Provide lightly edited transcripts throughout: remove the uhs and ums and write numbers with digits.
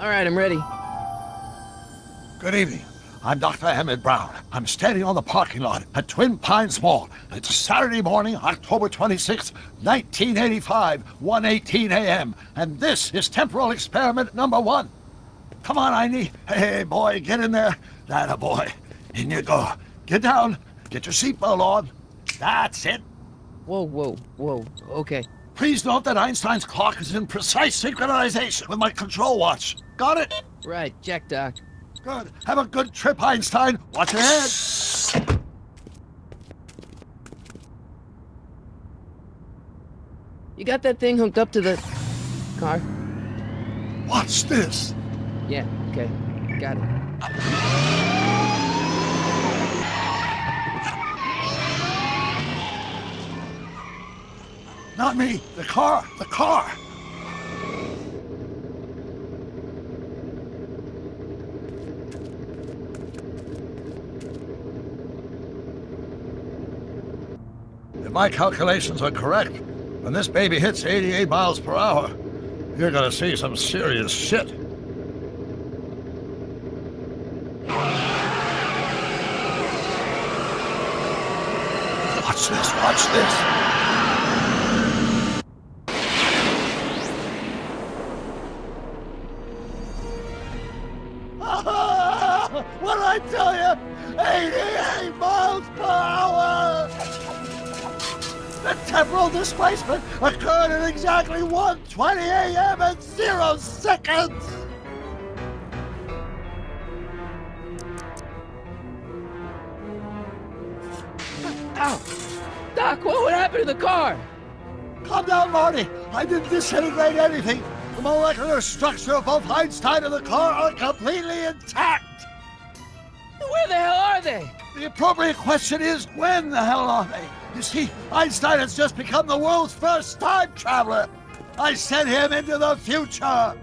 All right, I'm ready. Good evening. I'm Dr. Emmett Brown. I'm standing on the parking lot at Twin Pines Mall. It's Saturday morning, October 26th, 1985, 1:18 a.m. And this is temporal experiment number 1. Come on, Einie. Hey, boy, get in there. That a boy. In you go. Get down. Get your seatbelt on. That's it. Whoa. Okay. Please note that Einstein's clock is in precise synchronization with my control watch. Got it? Right, check, Doc. Good. Have a good trip, Einstein. Watch your head. You got that thing hooked up to the car? Watch this. Yeah, okay. Got it. Not me. The car. The car. If my calculations are correct, when this baby hits 88 miles per hour, you're gonna see some serious shit. Watch this, watch this. What did I tell you? 88 miles per hour! The temporal displacement occurred at exactly 1:20 a.m. and 0 seconds! Ow! Doc, what would happen to the car? Calm down, Marty. I didn't disintegrate anything. The molecular structure of both Einstein and the car are completely intact. Where the hell are they? The appropriate question is, when the hell are they? You see, Einstein has just become the world's first time traveler. I sent him into the future.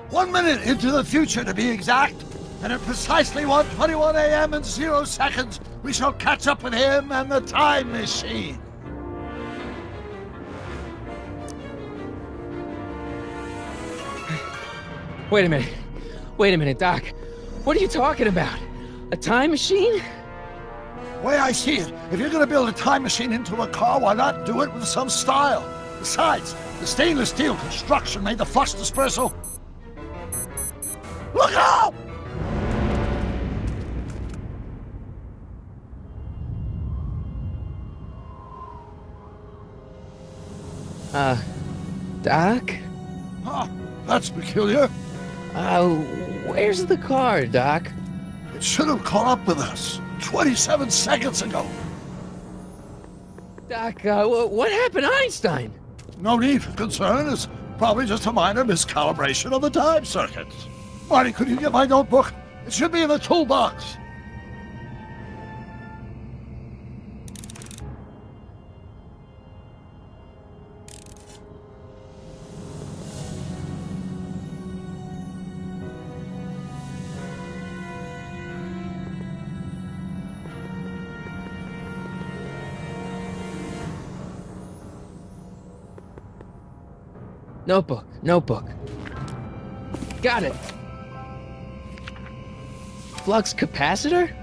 1 minute into the future, to be exact. And at precisely 1:21 a.m. and 0 seconds, we shall catch up with him and the time machine. Wait a minute, Doc. What are you talking about? A time machine? The way I see it, if you're going to build a time machine into a car, why not do it with some style? Besides, the stainless steel construction made the flux dispersal. Look out! Doc? Huh, that's peculiar. Where's the car, Doc? It should have caught up with us 27 seconds ago. Doc, what happened to Einstein? No need for concern. It's probably just a minor miscalibration of the time circuits. Marty, could you get my notebook? It should be in the toolbox. Notebook. Got it. Flux capacitor?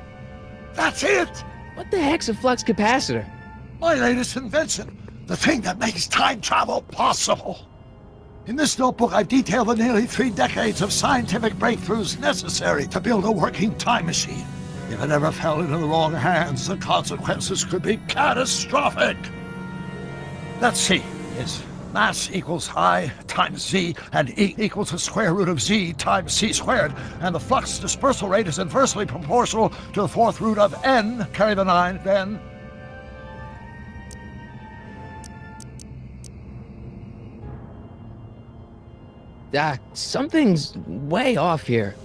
That's it! What the heck's a flux capacitor? My latest invention. The thing that makes time travel possible. In this notebook, I've detailed the nearly 3 decades of scientific breakthroughs necessary to build a working time machine. If it ever fell into the wrong hands, the consequences could be catastrophic. Let's see. It's mass equals I times Z, and E equals the square root of Z times C squared, and the flux dispersal rate is inversely proportional to the 4th root of N, carry the 9, then... Doc, something's way off here.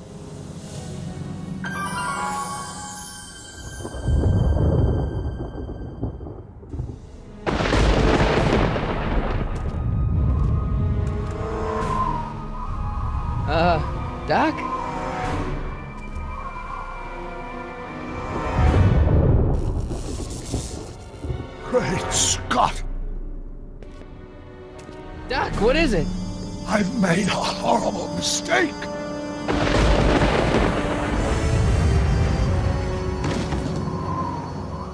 Doc? Great Scott! Doc, what is it? I've made a horrible mistake.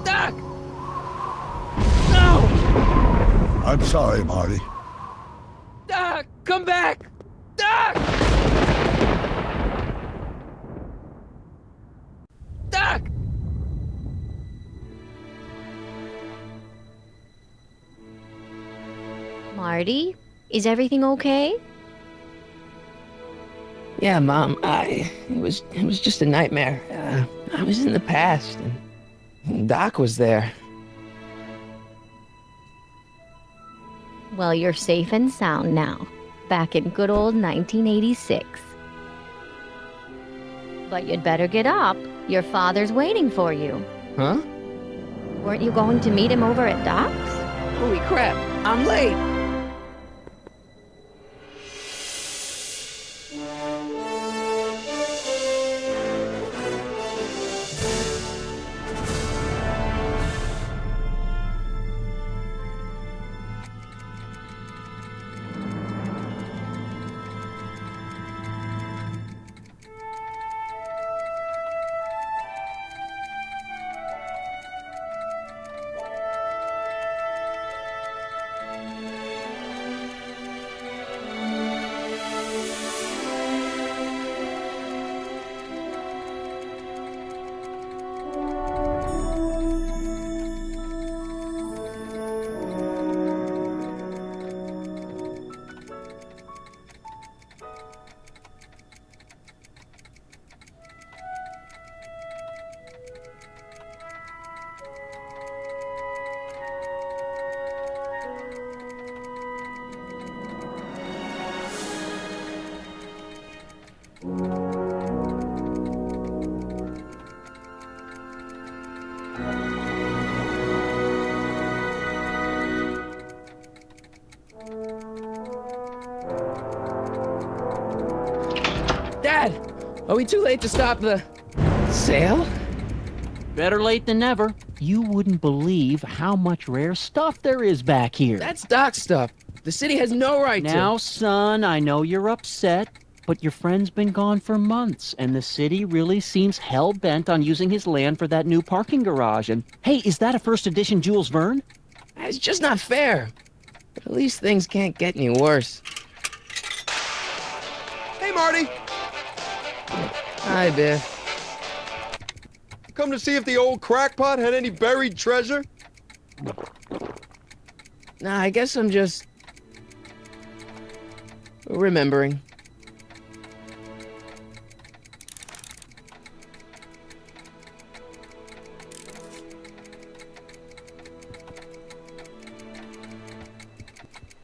Doc! No! I'm sorry, Marty. Doc, come back! Doc! Doc! Marty, is everything okay? Yeah, Mom. It was just a nightmare. I was in the past, and Doc was there. Well, you're safe and sound now, back in good old 1986. But you'd better get up. Your father's waiting for you. Huh? Weren't you going to meet him over at Doc's? Holy crap! I'm late. Dad, are we too late to stop the sale? Better late than never. You wouldn't believe how much rare stuff there is back here. That's Doc's stuff. The city has no right Now, to. son, I know you're upset, but your friend's been gone for months, and the city really seems hell-bent on using his land for that new parking garage. And, hey, is that a first edition Jules Verne? It's just not fair. But at least things can't get any worse. Hey, Marty! Hi, Biff. Come to see if the old crackpot had any buried treasure? Nah, I guess I'm just remembering.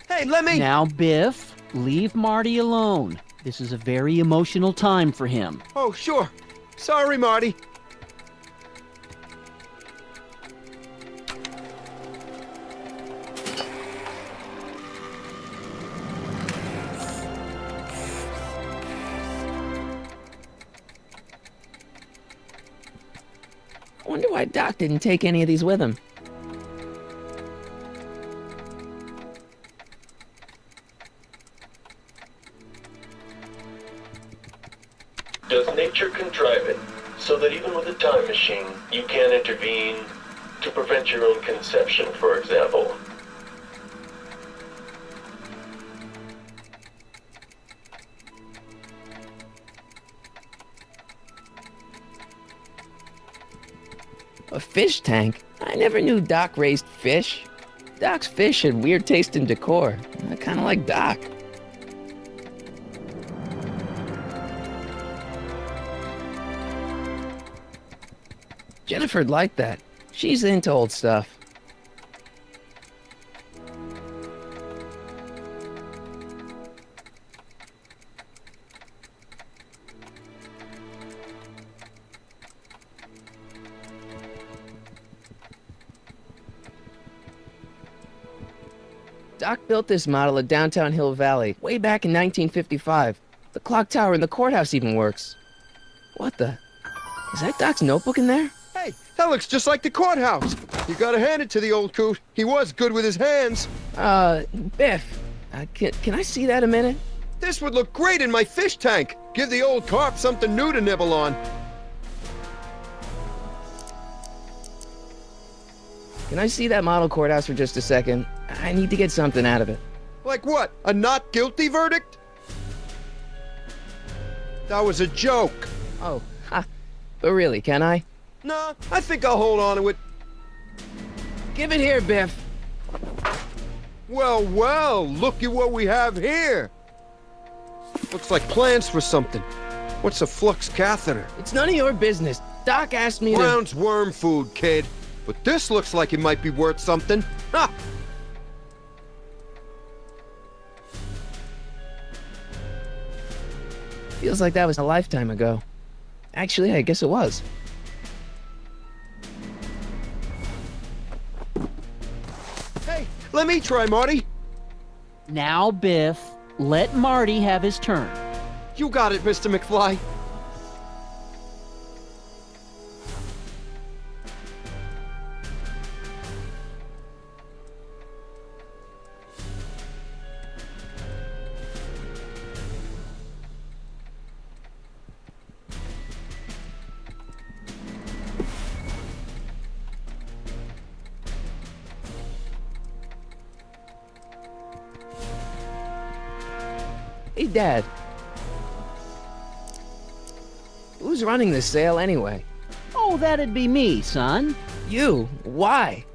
Hey, let me... Now, Biff, leave Marty alone. This is a very emotional time for him. Oh, sure. Sorry, Marty. I wonder why Doc didn't take any of these with him. Does nature contrive it so that even with a time machine, you can't intervene to prevent your own conception, for example? A fish tank? I never knew Doc raised fish. Doc's fish had weird taste in decor. I kind of like Doc. Jennifer'd like that. She's into old stuff. Doc built this model of downtown Hill Valley way back in 1955. The clock tower in the courthouse even works. What the? Is that Doc's notebook in there? Hey, that looks just like the courthouse. You gotta hand it to the old coot. He was good with his hands. Biff, can I see that a minute? This would look great in my fish tank. Give the old carp something new to nibble on. Can I see that model courthouse for just a second? I need to get something out of it. Like what? A not guilty verdict? That was a joke. Oh, ha. But really, can I? Nah, I think I'll hold on to it. Give it here, Biff. Well, well, look at what we have here. Looks like plans for something. What's a flux catheter? It's none of your business. Doc asked me to... Brown's worm food, kid. But this looks like it might be worth something. Ha! Feels like that was a lifetime ago. Actually, I guess it was. Hey, let me try, Marty. Now, Biff, let Marty have his turn. You got it, Mr. McFly. Hey, Dad. Who's running this sale anyway? Oh, that'd be me, son. You? Why?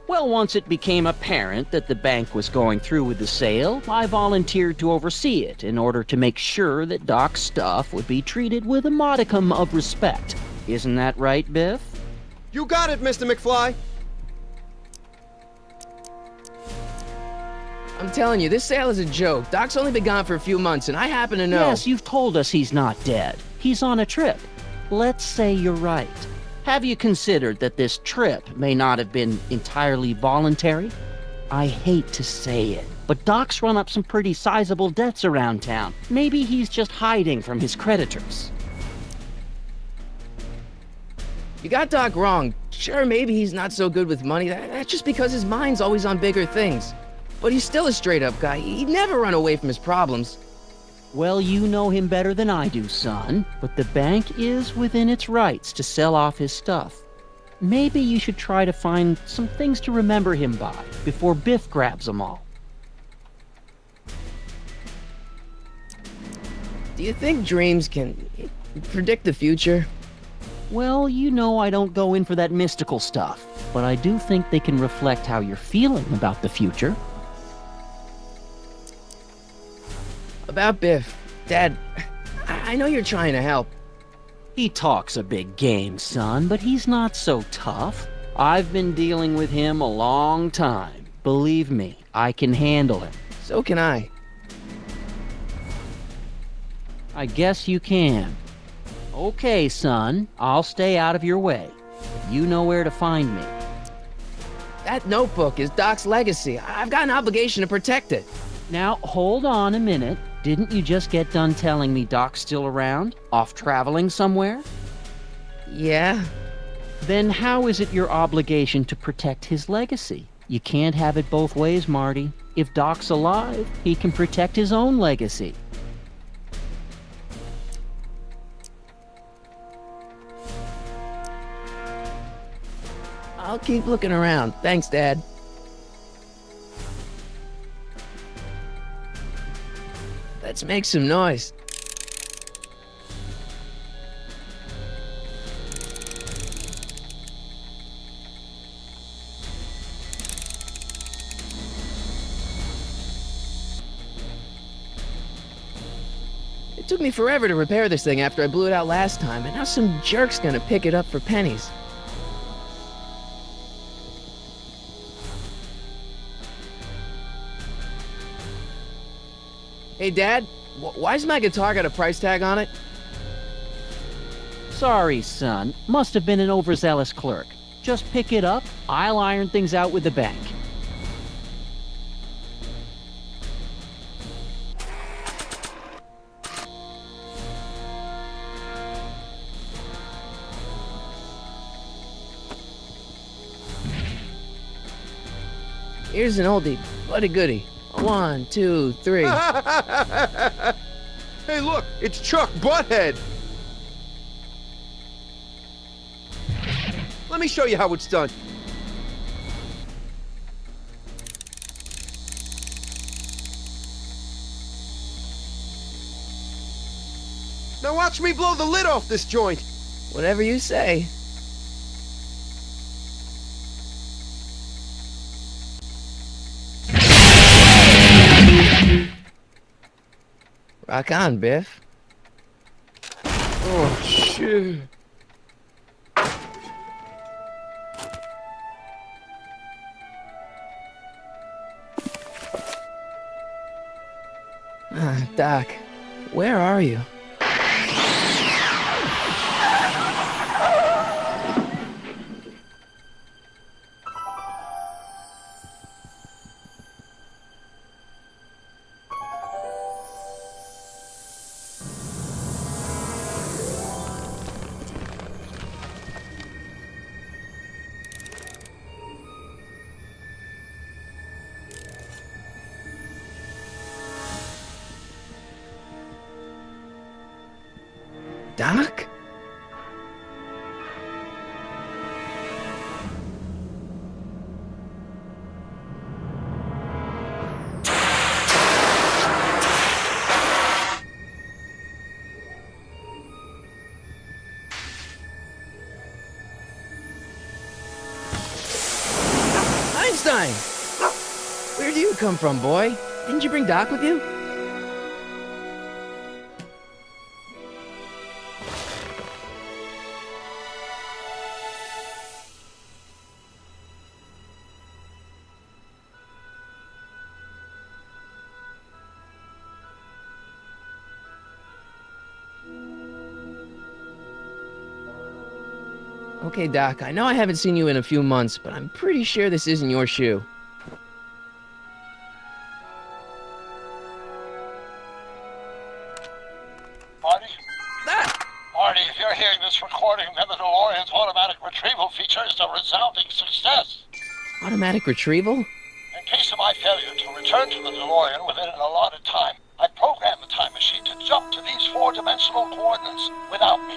Well, once it became apparent that the bank was going through with the sale, I volunteered to oversee it in order to make sure that Doc's stuff would be treated with a modicum of respect. Isn't that right, Biff? You got it, Mr. McFly. I'm telling you, this sale is a joke. Doc's only been gone for a few months, and I happen to know... Yes, you've told us he's not dead. He's on a trip. Let's say you're right. Have you considered that this trip may not have been entirely voluntary? I hate to say it, but Doc's run up some pretty sizable debts around town. Maybe he's just hiding from his creditors. You got Doc wrong. Sure, maybe he's not so good with money. That's just because his mind's always on bigger things. But he's still a straight-up guy. He'd never run away from his problems. Well, you know him better than I do, son, but the bank is within its rights to sell off his stuff. Maybe you should try to find some things to remember him by before Biff grabs them all. Do you think dreams can predict the future? Well, you know I don't go in for that mystical stuff, but I do think they can reflect how you're feeling about the future. About Biff, Dad, I know you're trying to help. He talks a big game, son, but he's not so tough. I've been dealing with him a long time. Believe me, I can handle him. So can I. I guess you can. Okay, son, I'll stay out of your way. You know where to find me. That notebook is Doc's legacy. I've got an obligation to protect it. Now, hold on a minute. Didn't you just get done telling me Doc's still around? Off traveling somewhere? Yeah? Then how is it your obligation to protect his legacy? You can't have it both ways, Marty. If Doc's alive, he can protect his own legacy. I'll keep looking around. Thanks, Dad. Let's make some noise. It took me forever to repair this thing after I blew it out last time, and now some jerk's gonna pick it up for pennies. Hey, Dad, why's my guitar got a price tag on it? Sorry, son. Must have been an overzealous clerk. Just pick it up. I'll iron things out with the bank. Here's an oldie, but a goodie. 1, 2, 3. Hey, look, it's Chuck Butthead. Let me show you how it's done. Now watch me blow the lid off this joint. Whatever you say. Rock on, Biff. Oh, shit. Doc, where are you? Doc? Einstein! Where do you come from, boy? Didn't you bring Doc with you? Okay, Doc, I know I haven't seen you in a few months, but I'm pretty sure this isn't your shoe. Marty? Ah! Marty, if you're hearing this recording, then the DeLorean's automatic retrieval feature is a resounding success. Automatic retrieval? In case of my failure to return to the DeLorean within an allotted time, I programmed the time machine to jump to these four-dimensional coordinates without me.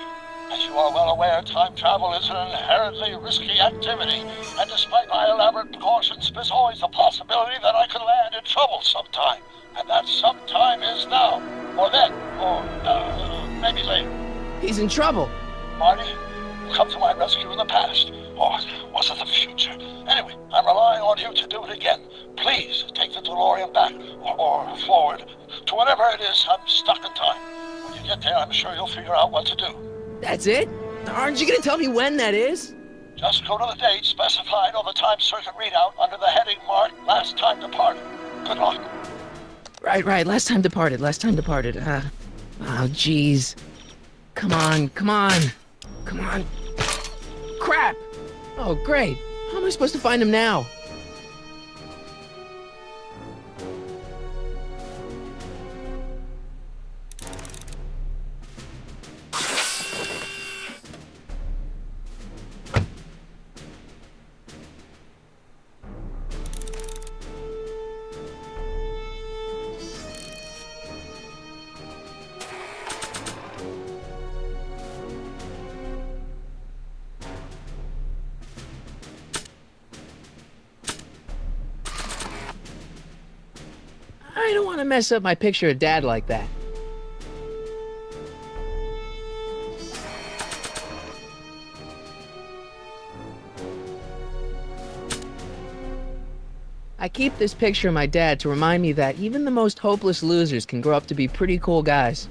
As you are well aware, time travel is an inherently risky activity, and despite my elaborate precautions, there's always a possibility that I could land in trouble sometime. And that sometime is now, or then, or maybe later. He's in trouble. Marty, you come to my rescue in the past, or was it the future? Anyway, I'm relying on you to do it again. Please take the DeLorean back, or forward, to whenever it is I'm stuck in time. When you get there, I'm sure you'll figure out what to do. That's it? Aren't you gonna tell me when that is? Just go to the date specified on the time circuit readout under the heading marked Last Time Departed. Good luck. Right, last time departed. Oh, jeez. Come on. Crap! Oh, great. How am I supposed to find him now? I don't want to mess up my picture of Dad like that. I keep this picture of my dad to remind me that even the most hopeless losers can grow up to be pretty cool guys.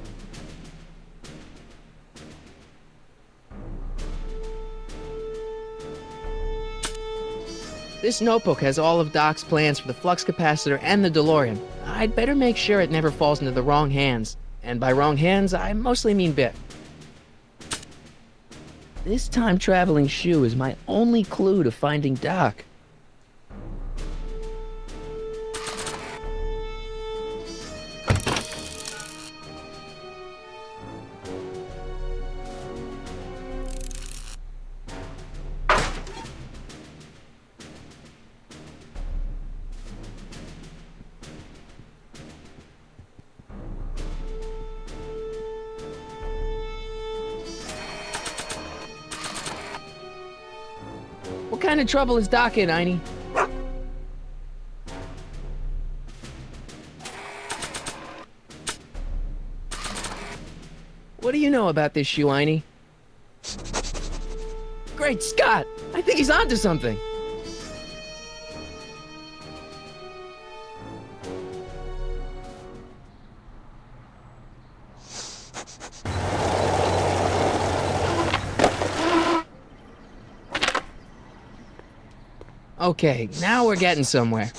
This notebook has all of Doc's plans for the flux capacitor and the DeLorean. I'd better make sure it never falls into the wrong hands. And by wrong hands, I mostly mean Biff. This time-traveling shoe is my only clue to finding Doc. kind of trouble is Doc in, Einie? What do you know about this shoe, Einie? Great Scott! I think he's onto something. Okay, now we're getting somewhere.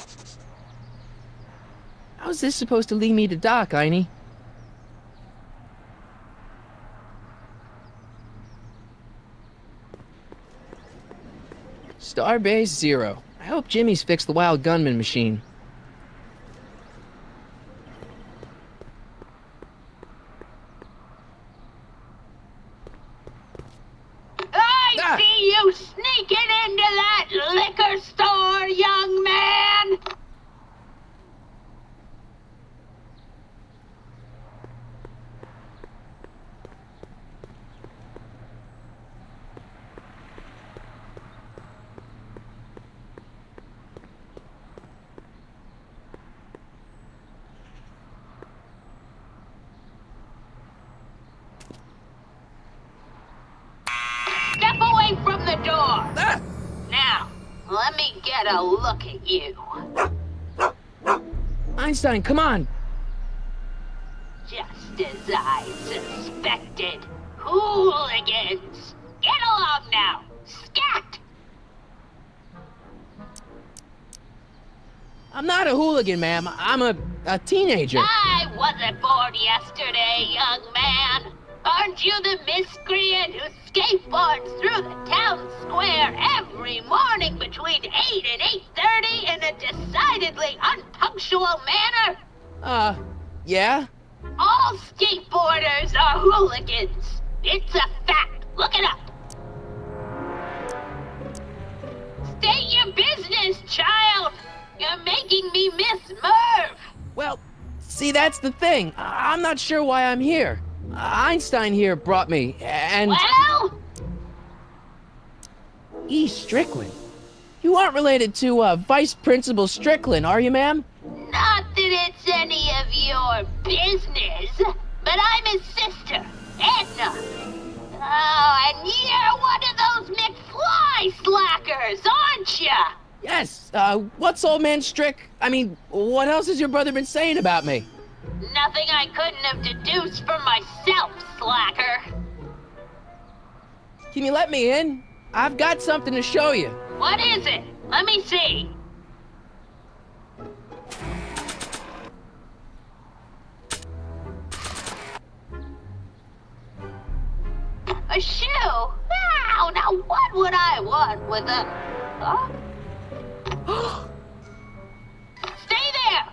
How's this supposed to lead me to Doc, Einie? Starbase 0. I hope Jimmy's fixed the wild gunman machine. I see you sneaking into that liquor store, young man! Step away from the door! Now, let me get a look at you. Einstein, come on! Just as I suspected. Hooligans! Get along now! Scat! I'm not a hooligan, ma'am. I'm a teenager. I wasn't born yesterday, young man. Aren't you the miscreant who skateboards through the town square every morning between 8 and 8:30 in a decidedly unpunctual manner? Yeah? All skateboarders are hooligans. It's a fact. Look it up. State your business, child. You're making me miss Merv. Well, see, that's the thing. I'm not sure why I'm here. Einstein here brought me, and... Well? E. Strickland. You aren't related to, Vice Principal Strickland, are you, ma'am? Not that it's any of your business, but I'm his sister, Edna. Oh, and you're one of those McFly slackers, aren't ya? Yes, what's old man what else has your brother been saying about me? Nothing I couldn't have deduced for myself, slacker. Can you let me in? I've got something to show you. What is it? Let me see. A shoe? Wow, now what would I want with a... Huh? Stay there!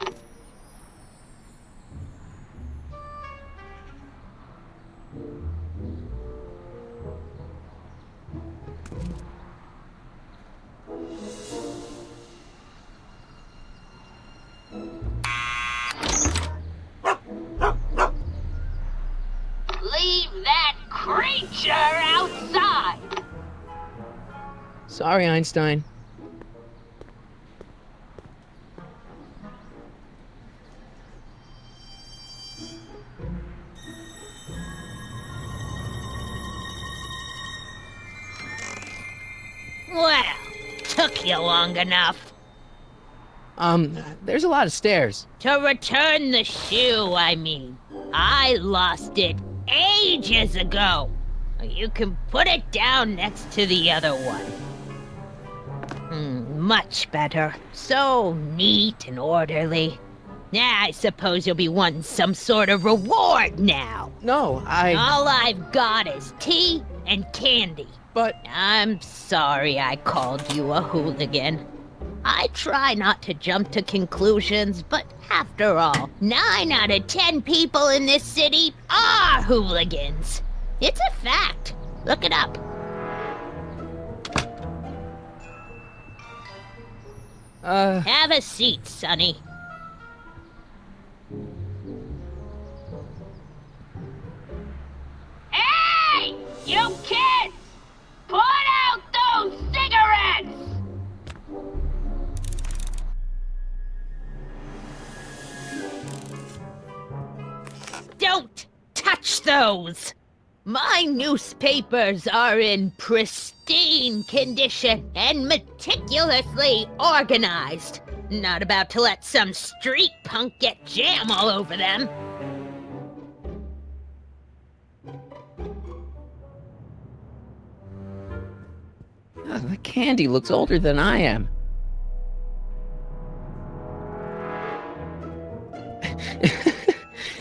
Leave that creature outside! Sorry, Einstein. Well, took you long enough. There's a lot of stairs. To return the shoe, I mean. I lost it ages ago. You can put it down next to the other one. Much better. So neat and orderly. I suppose you'll be wanting some sort of reward now. No, All I've got is tea and candy. But... I'm sorry I called you a hooligan. I try not to jump to conclusions, but after all, 9 out of 10 people in this city are hooligans. It's a fact. Look it up. Have a seat, Sonny. Hey! You kids! Put out those cigarettes! Don't touch those! My newspapers are in pristine condition and meticulously organized. Not about to let some street punk get jam all over them. Oh, the candy looks older than I am.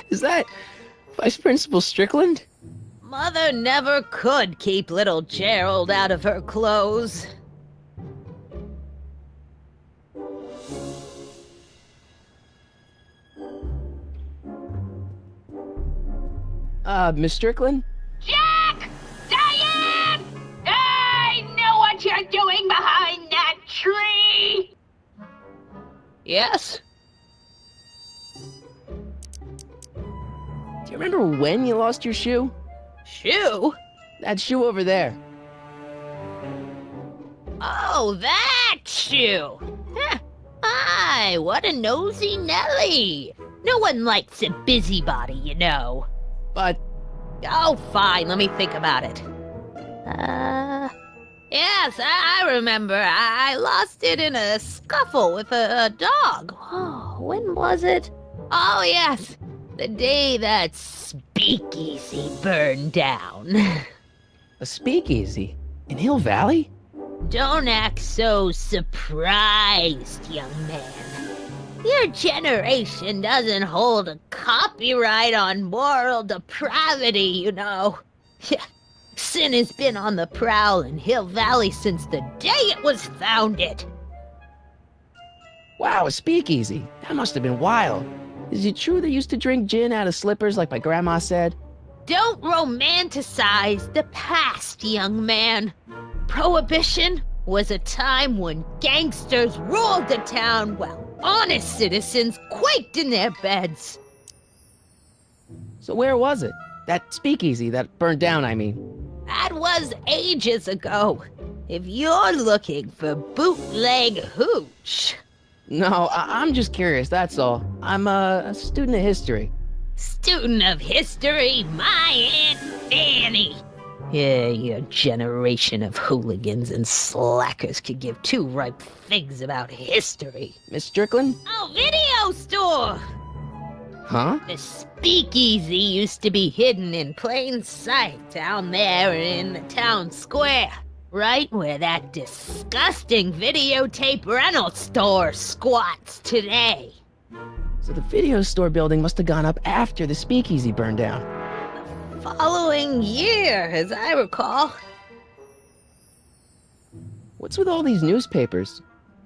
Is that Vice Principal Strickland? Mother never could keep little Gerald out of her clothes. Miss Strickland? Jack! Diane! I know what you're doing behind that tree! Yes? Do you remember when you lost your shoe? Shoe? That shoe over there. Oh, that shoe! Huh. Aye, what a nosy Nelly! No one likes a busybody, you know. But Oh, fine, let me think about it. Yes, I remember. I lost it in a scuffle with a dog. Oh, when was it? Oh, yes, the day that speakeasy burned down. a speakeasy in Hill Valley? Don't act so surprised, young man. Your generation doesn't hold a copyright on moral depravity, you know. Sin has been on the prowl in Hill Valley since the day it was founded. Wow, a speakeasy. That must have been wild. Is it true they used to drink gin out of slippers like my grandma said? Don't romanticize the past, young man. Prohibition was a time when gangsters ruled the town while honest citizens quaked in their beds. So where was it? That speakeasy that burned down, I mean. That was ages ago. If you're looking for bootleg hooch. No, I'm just curious, that's all. I'm a student of history. Student of history, my Aunt Fanny. Yeah, your generation of hooligans and slackers could give two ripe figs about history. Miss Strickland? Oh, video store! Huh? The speakeasy used to be hidden in plain sight down there in the town square. Right where that disgusting videotape rental store squats today. So the video store building must have gone up after the speakeasy burned down. Following year, as I recall. What's with all these newspapers?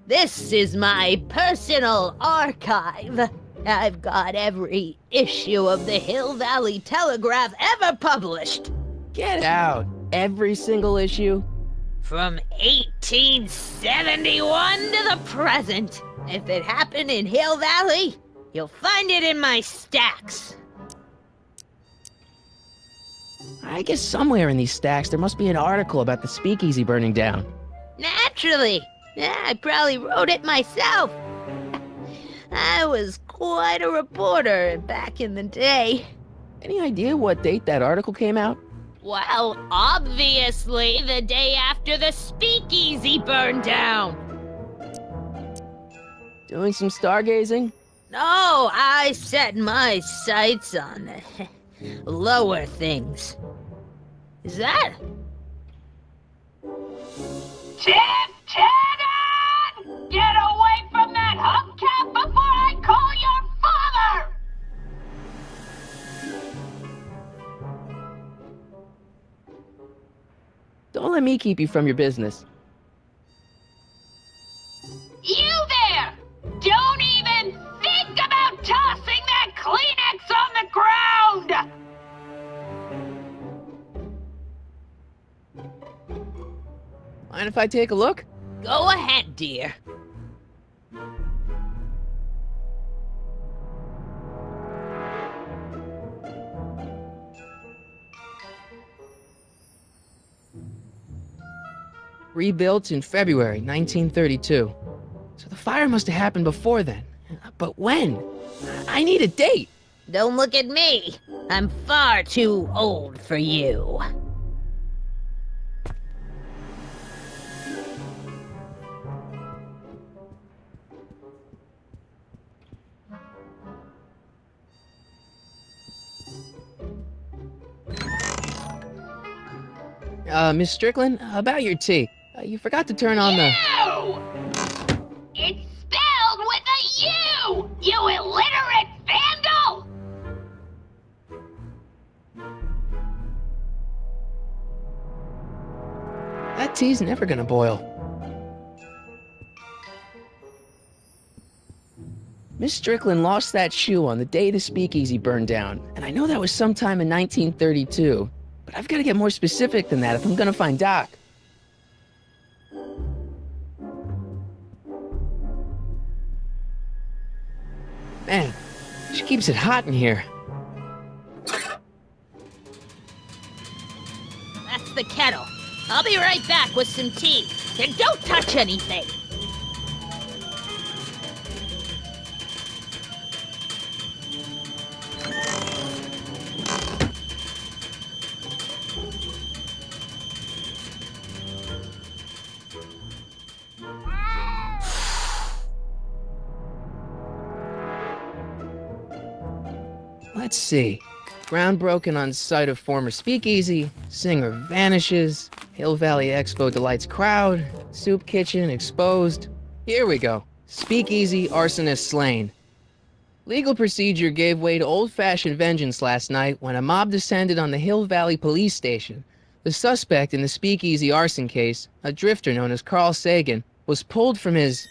This is my personal archive. I've got every issue of the Hill Valley Telegraph ever published. Get out. Every single issue? From 1871 to the present. If it happened in Hill Valley, you'll find it in my stacks. I guess somewhere in these stacks there must be an article about the speakeasy burning down. Naturally. Yeah, I probably wrote it myself. I was quite a reporter back in the day. Any idea what date that article came out? Well, obviously the day after the speakeasy burned down. Doing some stargazing? No, I set my sights on lower things. Is that? Tip-Tannen! Get away from that hubcap before I call your father! Don't let me keep you from your business. You there! Don't even think about tossing that Kleenex on the ground! Mind if I take a look? Go ahead, dear. Rebuilt in February 1932. So the fire must have happened before then. But when? I need a date. Don't look at me. I'm far too old for you. Miss Strickland, about your tea. You forgot to turn on the... You! It's spelled with a U! You illiterate vandal! That tea's never gonna boil. Miss Strickland lost that shoe on the day the speakeasy burned down, and I know that was sometime in 1932, but I've got to get more specific than that if I'm gonna find Doc. Man, she keeps it hot in here. That's the kettle. I'll be right back with some tea. And don't touch anything. Let's see. Ground broken on site of former speakeasy, singer vanishes, Hill Valley Expo delights crowd, soup kitchen exposed. Here we go. Speakeasy arsonist slain. Legal procedure gave way to old-fashioned vengeance last night when a mob descended on the Hill Valley police station. The suspect in the speakeasy arson case, a drifter known as Carl Sagan, was pulled from his...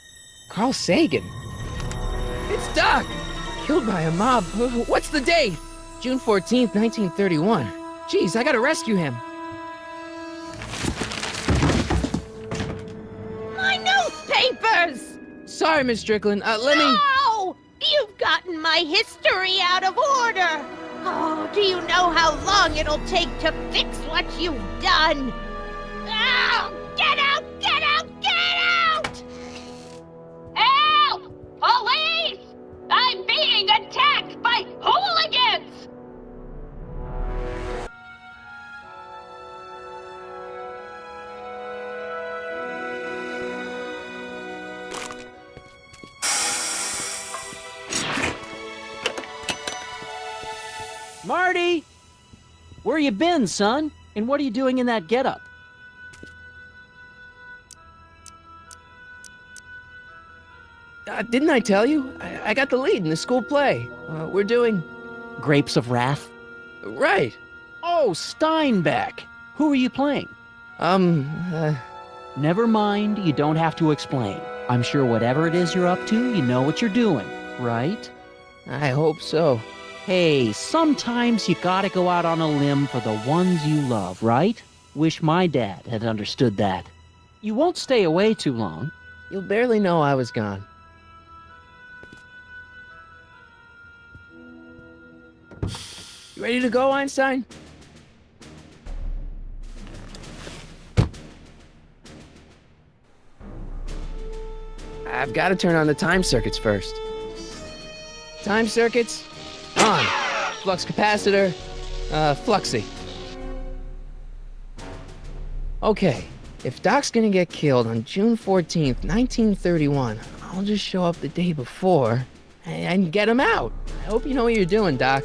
Carl Sagan? It's Doc! Killed by a mob. What's the date? June 14th, 1931. Jeez, I gotta rescue him. My newspapers! Sorry, Miss Strickland. Let me... No! You've gotten my history out of order! Oh, do you know how long it'll take to fix what you've done? Oh, get out! Get out! Get out! Help! Police! I'm being attacked by hooligans! Marty! Where you been, son? And what are you doing in that getup? Didn't I tell you? I got the lead in the school play. We're doing... Grapes of Wrath? Right. Oh, Steinbeck! Who are you playing? Never mind, you don't have to explain. I'm sure whatever it is you're up to, you know what you're doing, right? I hope so. Hey, sometimes you gotta go out on a limb for the ones you love, right? Wish my dad had understood that. You won't stay away too long. You'll barely know I was gone. You ready to go, Einstein? I've got to turn on the time circuits first. Time circuits, on. Flux capacitor, fluxy. Okay, if Doc's gonna get killed on June 14th, 1931, I'll just show up the day before and get him out. I hope you know what you're doing, Doc.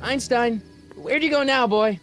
Einstein, where'd you go now, boy?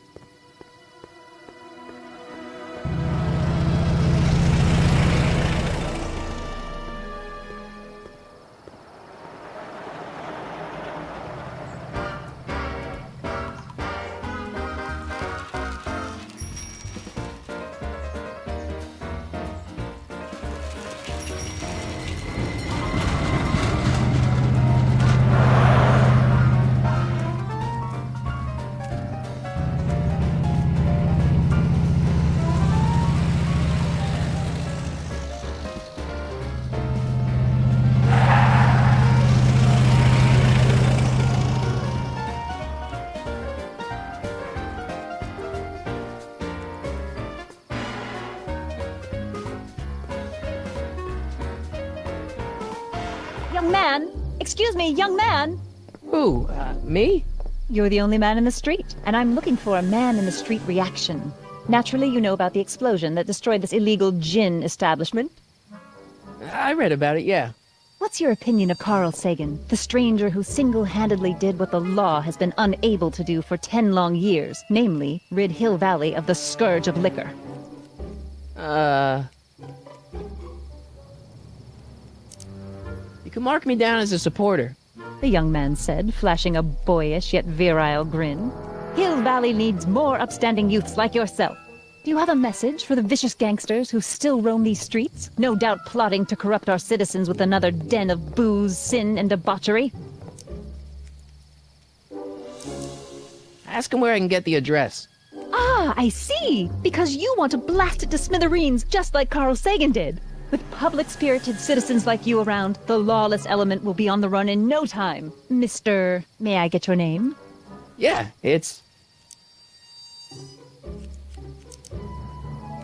Young man! Excuse me, young man! Who, me? You're the only man in the street, and I'm looking for a man-in-the-street reaction. Naturally, you know about the explosion that destroyed this illegal gin establishment. I read about it, yeah. What's your opinion of Carl Sagan, the stranger who single-handedly did what the law has been unable to do for 10 long years, namely, rid Hill Valley of the scourge of liquor? You can mark me down as a supporter. The young man said, flashing a boyish yet virile grin. Hill Valley needs more upstanding youths like yourself. Do you have a message for the vicious gangsters who still roam these streets, no doubt plotting to corrupt our citizens with another den of booze, sin, and debauchery? Ask him where I can get the address. Ah, I see! Because you want to blast it to smithereens just like Carl Sagan did. With public-spirited citizens like you around, the lawless element will be on the run in no time. Mr. May I get your name? Yeah, it's...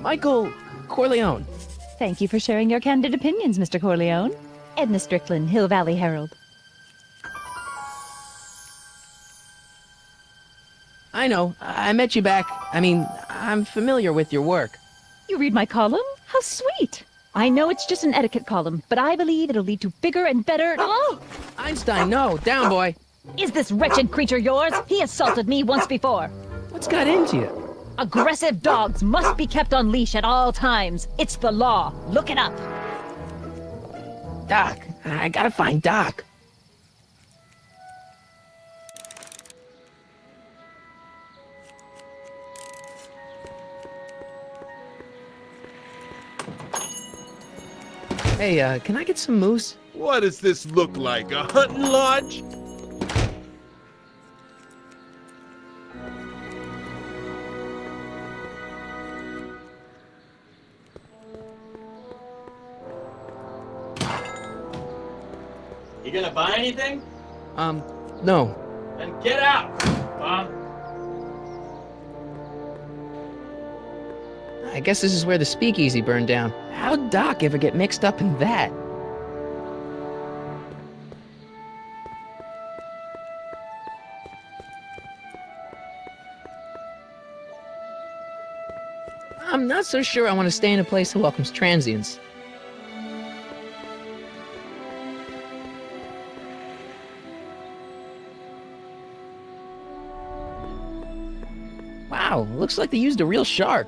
Michael Corleone. Thank you for sharing your candid opinions, Mr. Corleone. Edna Strickland, Hill Valley Herald. I know, I met you back. I'm familiar with your work. You read my column? How sweet! I know it's just an etiquette column, but I believe it'll lead to bigger and better... Oh! Einstein, no, down, boy. Is this wretched creature yours? He assaulted me once before. What's got into you? Aggressive dogs must be kept on leash at all times. It's the law. Look it up. Doc, I gotta find Doc. Hey, can I get some moose? What does this look like, a hunting lodge? You gonna buy anything? No. Then get out, Bob. I guess this is where the speakeasy burned down. How'd Doc ever get mixed up in that? I'm not so sure I want to stay in a place that welcomes transients. Wow, looks like they used a real shark.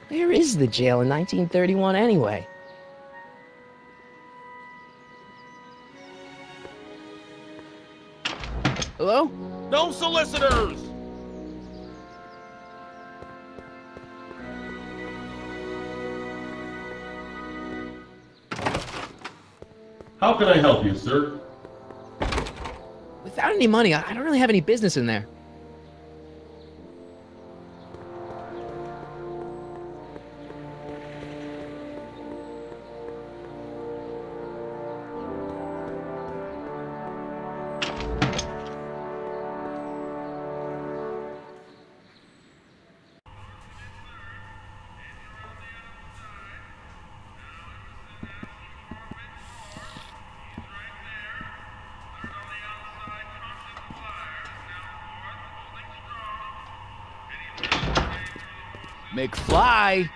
Where is the jail in 1931 anyway? Hello? No solicitors! How can I help you, sir? Without any money, I don't really have any business in there. McFly!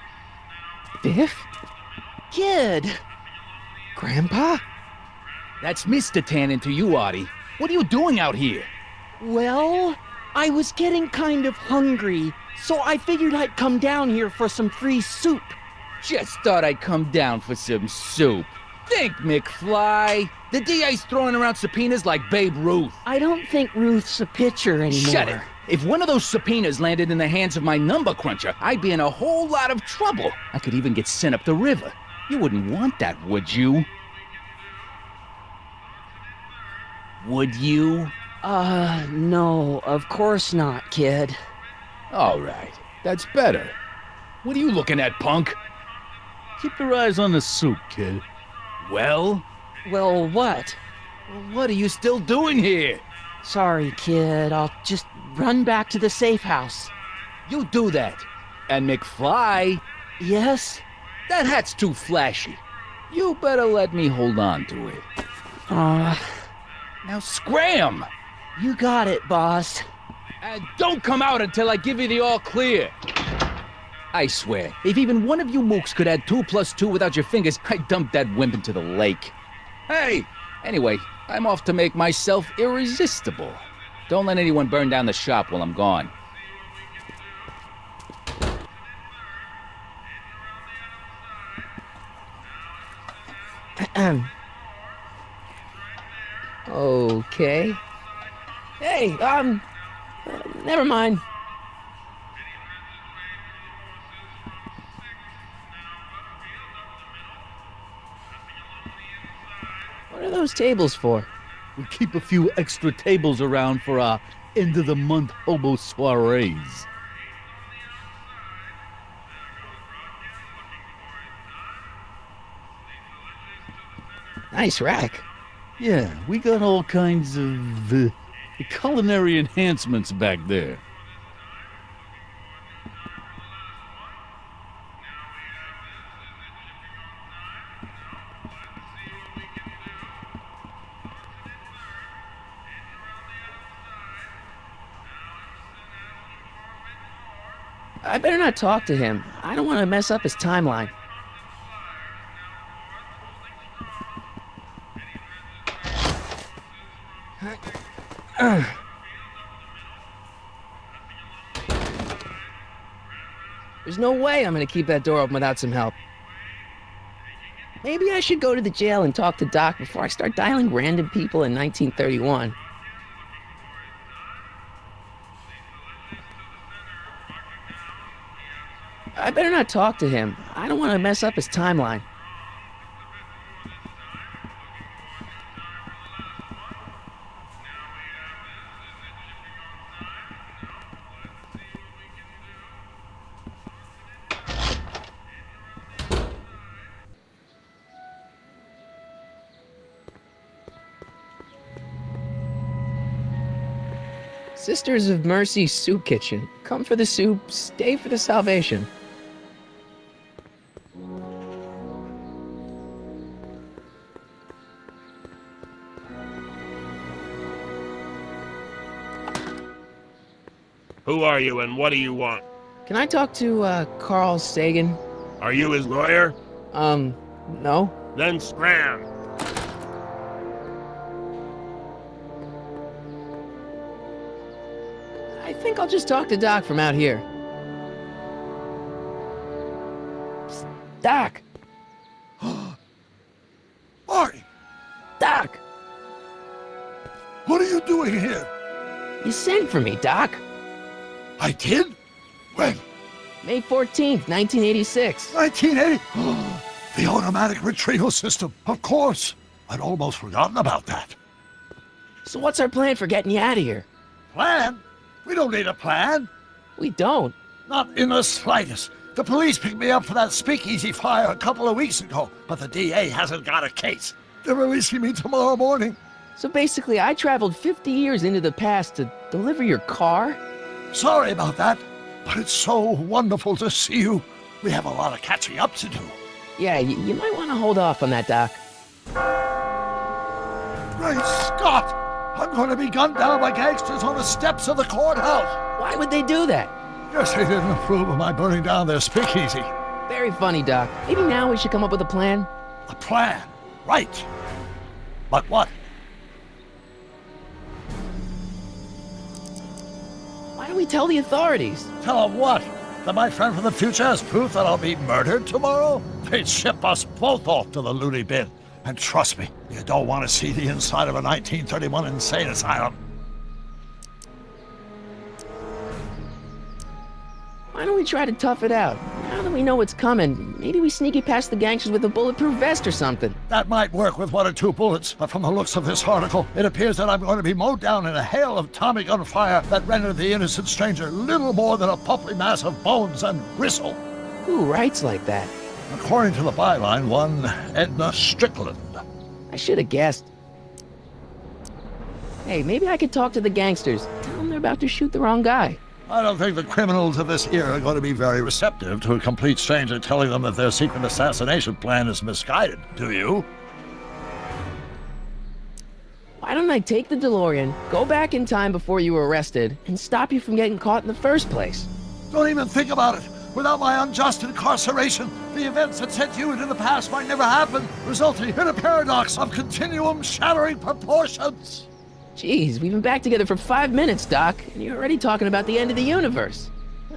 Biff? Kid! Grandpa? That's Mr. Tannen to you, Artie. What are you doing out here? Well, I was getting kind of hungry, so I figured I'd come down here for some free soup. Just thought I'd come down for some soup. Think, McFly. The DA's throwing around subpoenas like Babe Ruth. I don't think Ruth's a pitcher anymore. Shut it. If one of those subpoenas landed in the hands of my number cruncher, I'd be in a whole lot of trouble. I could even get sent up the river. You wouldn't want that, would you? Would you? No, of course not, kid. All right. That's better. What are you looking at, punk? Keep your eyes on the soup, kid. Well? Well, what? What are you still doing here? Sorry, kid. I'll just run back to the safe house. You do that. And McFly, Yes? that hat's too flashy. You better let me hold on to it. Now scram! You got it, boss. And don't come out until I give you the all clear. I swear, if even one of you mooks could add 2 + 2 without your fingers, I'd dump that wimp into the lake. Hey! Anyway, I'm off to make myself irresistible. Don't let anyone burn down the shop while I'm gone. Okay. Hey, never mind. What are those tables for? We keep a few extra tables around for our end-of-the-month hobo soirees. Nice rack. Yeah, we got all kinds of culinary enhancements back there. I better not talk to him. I don't want to mess up his timeline. There's no way I'm gonna keep that door open without some help. Maybe I should go to the jail and talk to Doc before I start dialing random people in 1931. I better not talk to him. I don't want to mess up his timeline. Sisters of Mercy Soup Kitchen. Come for the soup, stay for the salvation. Who are you and what do you want? Can I talk to, Carl Sagan? Are you his lawyer? No. Then scram. I think I'll just talk to Doc from out here. Psst, Doc! Marty, Doc! what are you doing here? You sent for me, Doc. I did? When? May 14th, 1986. 1980? The automatic retrieval system. Of course. I'd almost forgotten about that. So what's our plan for getting you out of here? Plan? We don't need a plan. We don't. Not in the slightest. The police picked me up for that speakeasy fire a couple of weeks ago, but the DA hasn't got a case. They're releasing me tomorrow morning. So basically, I traveled 50 years into the past to deliver your car? Sorry about that, but it's so wonderful to see you. We have a lot of catching up to do. Yeah, you might want to hold off on that, Doc. Great Scott! I'm going to be gunned down by gangsters on the steps of the courthouse. Why would they do that? Guess they didn't approve of my burning down their speakeasy. Very funny, Doc. Maybe now we should come up with a plan? A plan, right. But what? Why don't we tell the authorities? Tell them what? That my friend from the future has proof that I'll be murdered tomorrow? They'd ship us both off to the loony bin. And trust me, you don't want to see the inside of a 1931 insane asylum. Why don't we try to tough it out? Now that we know what's coming, maybe we sneak it past the gangsters with a bulletproof vest or something. That might work with 1 or 2 bullets, but from the looks of this article, it appears that I'm going to be mowed down in a hail of Tommy gun fire that rendered the innocent stranger little more than a pulpy mass of bones and gristle. Who writes like that? According to the byline, one Edna Strickland. I should have guessed. Hey, maybe I could talk to the gangsters. Tell them they're about to shoot the wrong guy. I don't think the criminals of this era are going to be very receptive to a complete stranger telling them that their secret assassination plan is misguided, do you? Why don't I take the DeLorean, go back in time before you were arrested, and stop you from getting caught in the first place? Don't even think about it. Without my unjust incarceration, the events that sent you into the past might never happen, resulting in a paradox of continuum-shattering proportions. Jeez, we've been back together for 5 minutes, Doc, and you're already talking about the end of the universe.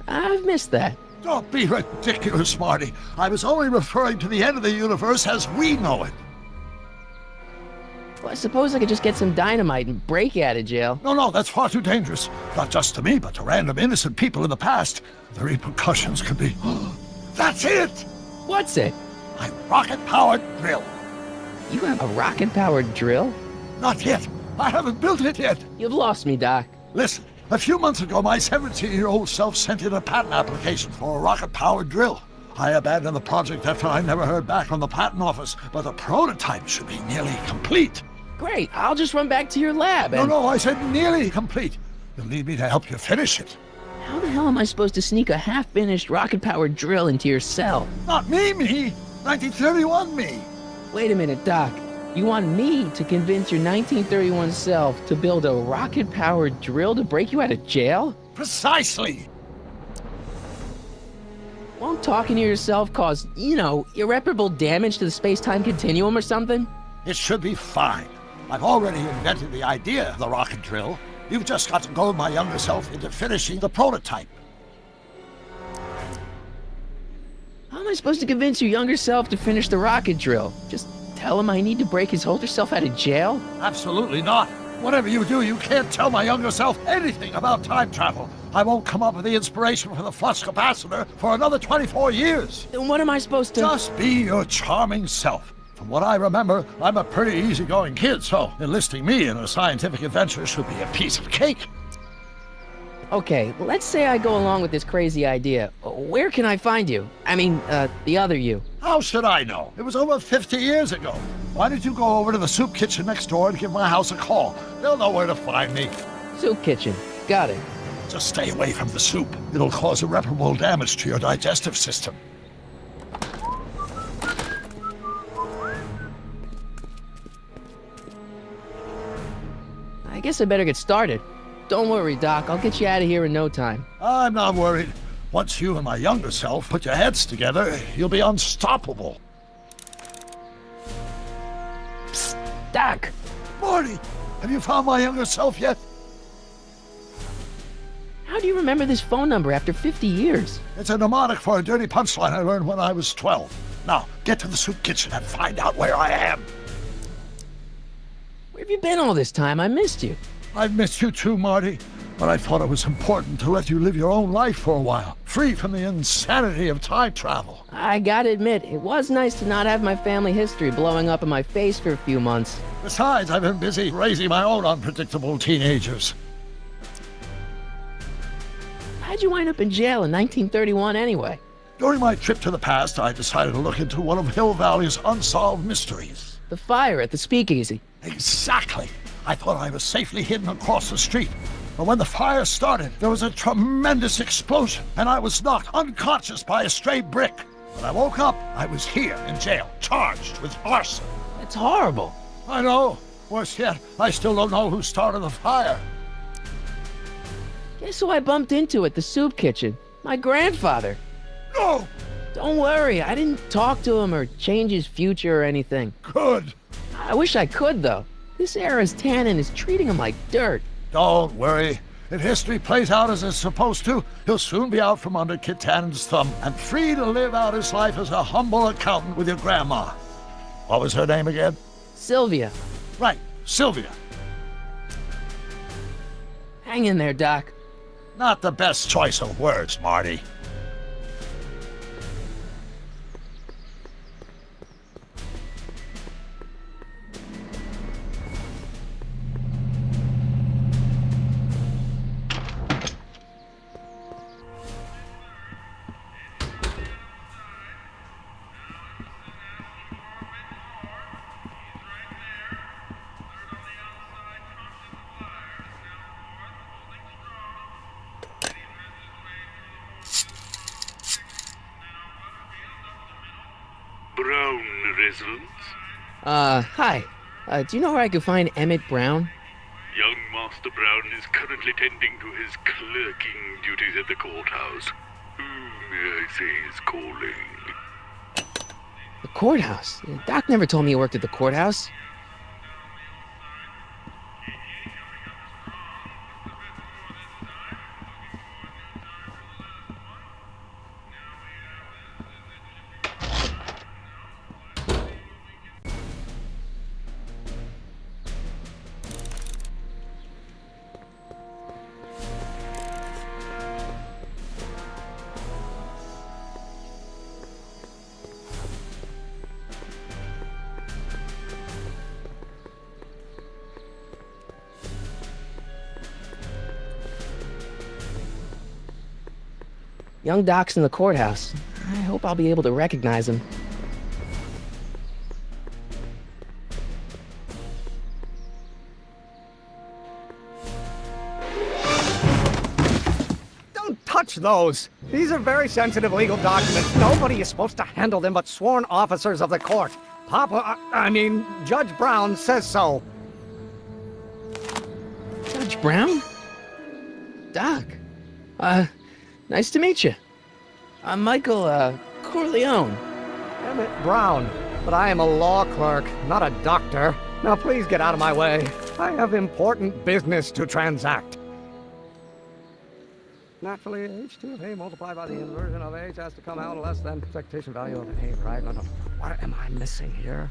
I've missed that. Don't be ridiculous, Marty. I was only referring to the end of the universe as we know it. Well, I suppose I could just get some dynamite and break you out of jail. No, that's far too dangerous. Not just to me, but to random innocent people in the past. The repercussions could be... That's it! What's it? My rocket-powered drill. You have a rocket-powered drill? Not yet. I haven't built it yet. You've lost me, Doc. Listen, a few months ago, my 17-year-old self sent in a patent application for a rocket-powered drill. I abandoned the project after I never heard back from the patent office, but the prototype should be nearly complete. Great, I'll just run back to your lab and... No, I said nearly complete. You'll need me to help you finish it. How the hell am I supposed to sneak a half-finished rocket-powered drill into your cell? Not me. 1931 me. Wait a minute, Doc. You want me to convince your 1931 self to build a rocket-powered drill to break you out of jail? Precisely. Won't talking to yourself cause, irreparable damage to the space-time continuum or something? It should be fine. I've already invented the idea of the rocket drill. You've just got to goad my younger self into finishing the prototype. How am I supposed to convince your younger self to finish the rocket drill? Just tell him I need to break his older self out of jail? Absolutely not. Whatever you do, you can't tell my younger self anything about time travel. I won't come up with the inspiration for the flux capacitor for another 24 years. Then what am I supposed to... Just be your charming self. From what I remember, I'm a pretty easygoing kid, so enlisting me in a scientific adventure should be a piece of cake. Okay, let's say I go along with this crazy idea. Where can I find you? I mean, the other you. How should I know? It was over 50 years ago. Why don't you go over to the soup kitchen next door and give my house a call? They'll know where to find me. Soup kitchen. Got it. Just stay away from the soup. It'll cause irreparable damage to your digestive system. I guess I better get started. Don't worry, Doc. I'll get you out of here in no time. I'm not worried. Once you and my younger self put your heads together, you'll be unstoppable. Psst, Doc! Marty, have you found my younger self yet? How do you remember this phone number after 50 years? It's a mnemonic for a dirty punchline I learned when I was 12. Now, get to the soup kitchen and find out where I am. Where have you been all this time? I missed you. I've missed you too, Marty. But I thought it was important to let you live your own life for a while, free from the insanity of time travel. I gotta admit, it was nice to not have my family history blowing up in my face for a few months. Besides, I've been busy raising my own unpredictable teenagers. How'd you wind up in jail in 1931 anyway? During my trip to the past, I decided to look into one of Hill Valley's unsolved mysteries. The fire at the speakeasy. Exactly. I thought I was safely hidden across the street. But when the fire started, there was a tremendous explosion, and I was knocked unconscious by a stray brick. When I woke up, I was here in jail, charged with arson. That's horrible. I know. Worse yet, I still don't know who started the fire. Guess who I bumped into at the soup kitchen? My grandfather. No! Don't worry, I didn't talk to him or change his future or anything. Good. I wish I could, though. This era's tannin is treating him like dirt. Don't worry. If history plays out as it's supposed to, he'll soon be out from under Kit Tannen's thumb and free to live out his life as a humble accountant with your grandma. What was her name again? Sylvia. Right, Sylvia. Hang in there, Doc. Not the best choice of words, Marty. Brown residence? Hi. Do you know where I could find Emmett Brown? Young Master Brown is currently tending to his clerking duties at the courthouse. Who may I say is calling? The courthouse? Doc never told me he worked at the courthouse. Young Doc's in the courthouse. I hope I'll be able to recognize him. Don't touch those! These are very sensitive legal documents. Nobody is supposed to handle them but sworn officers of the court. Judge Brown says so. Judge Brown? Doc. Nice to meet you. I'm Michael, Corleone. Emmett Brown. But I am a law clerk, not a doctor. Now please get out of my way. I have important business to transact. Naturally, h2 of A multiplied by the inversion of h has to come out less than expectation value of A, right? No. What am I missing here?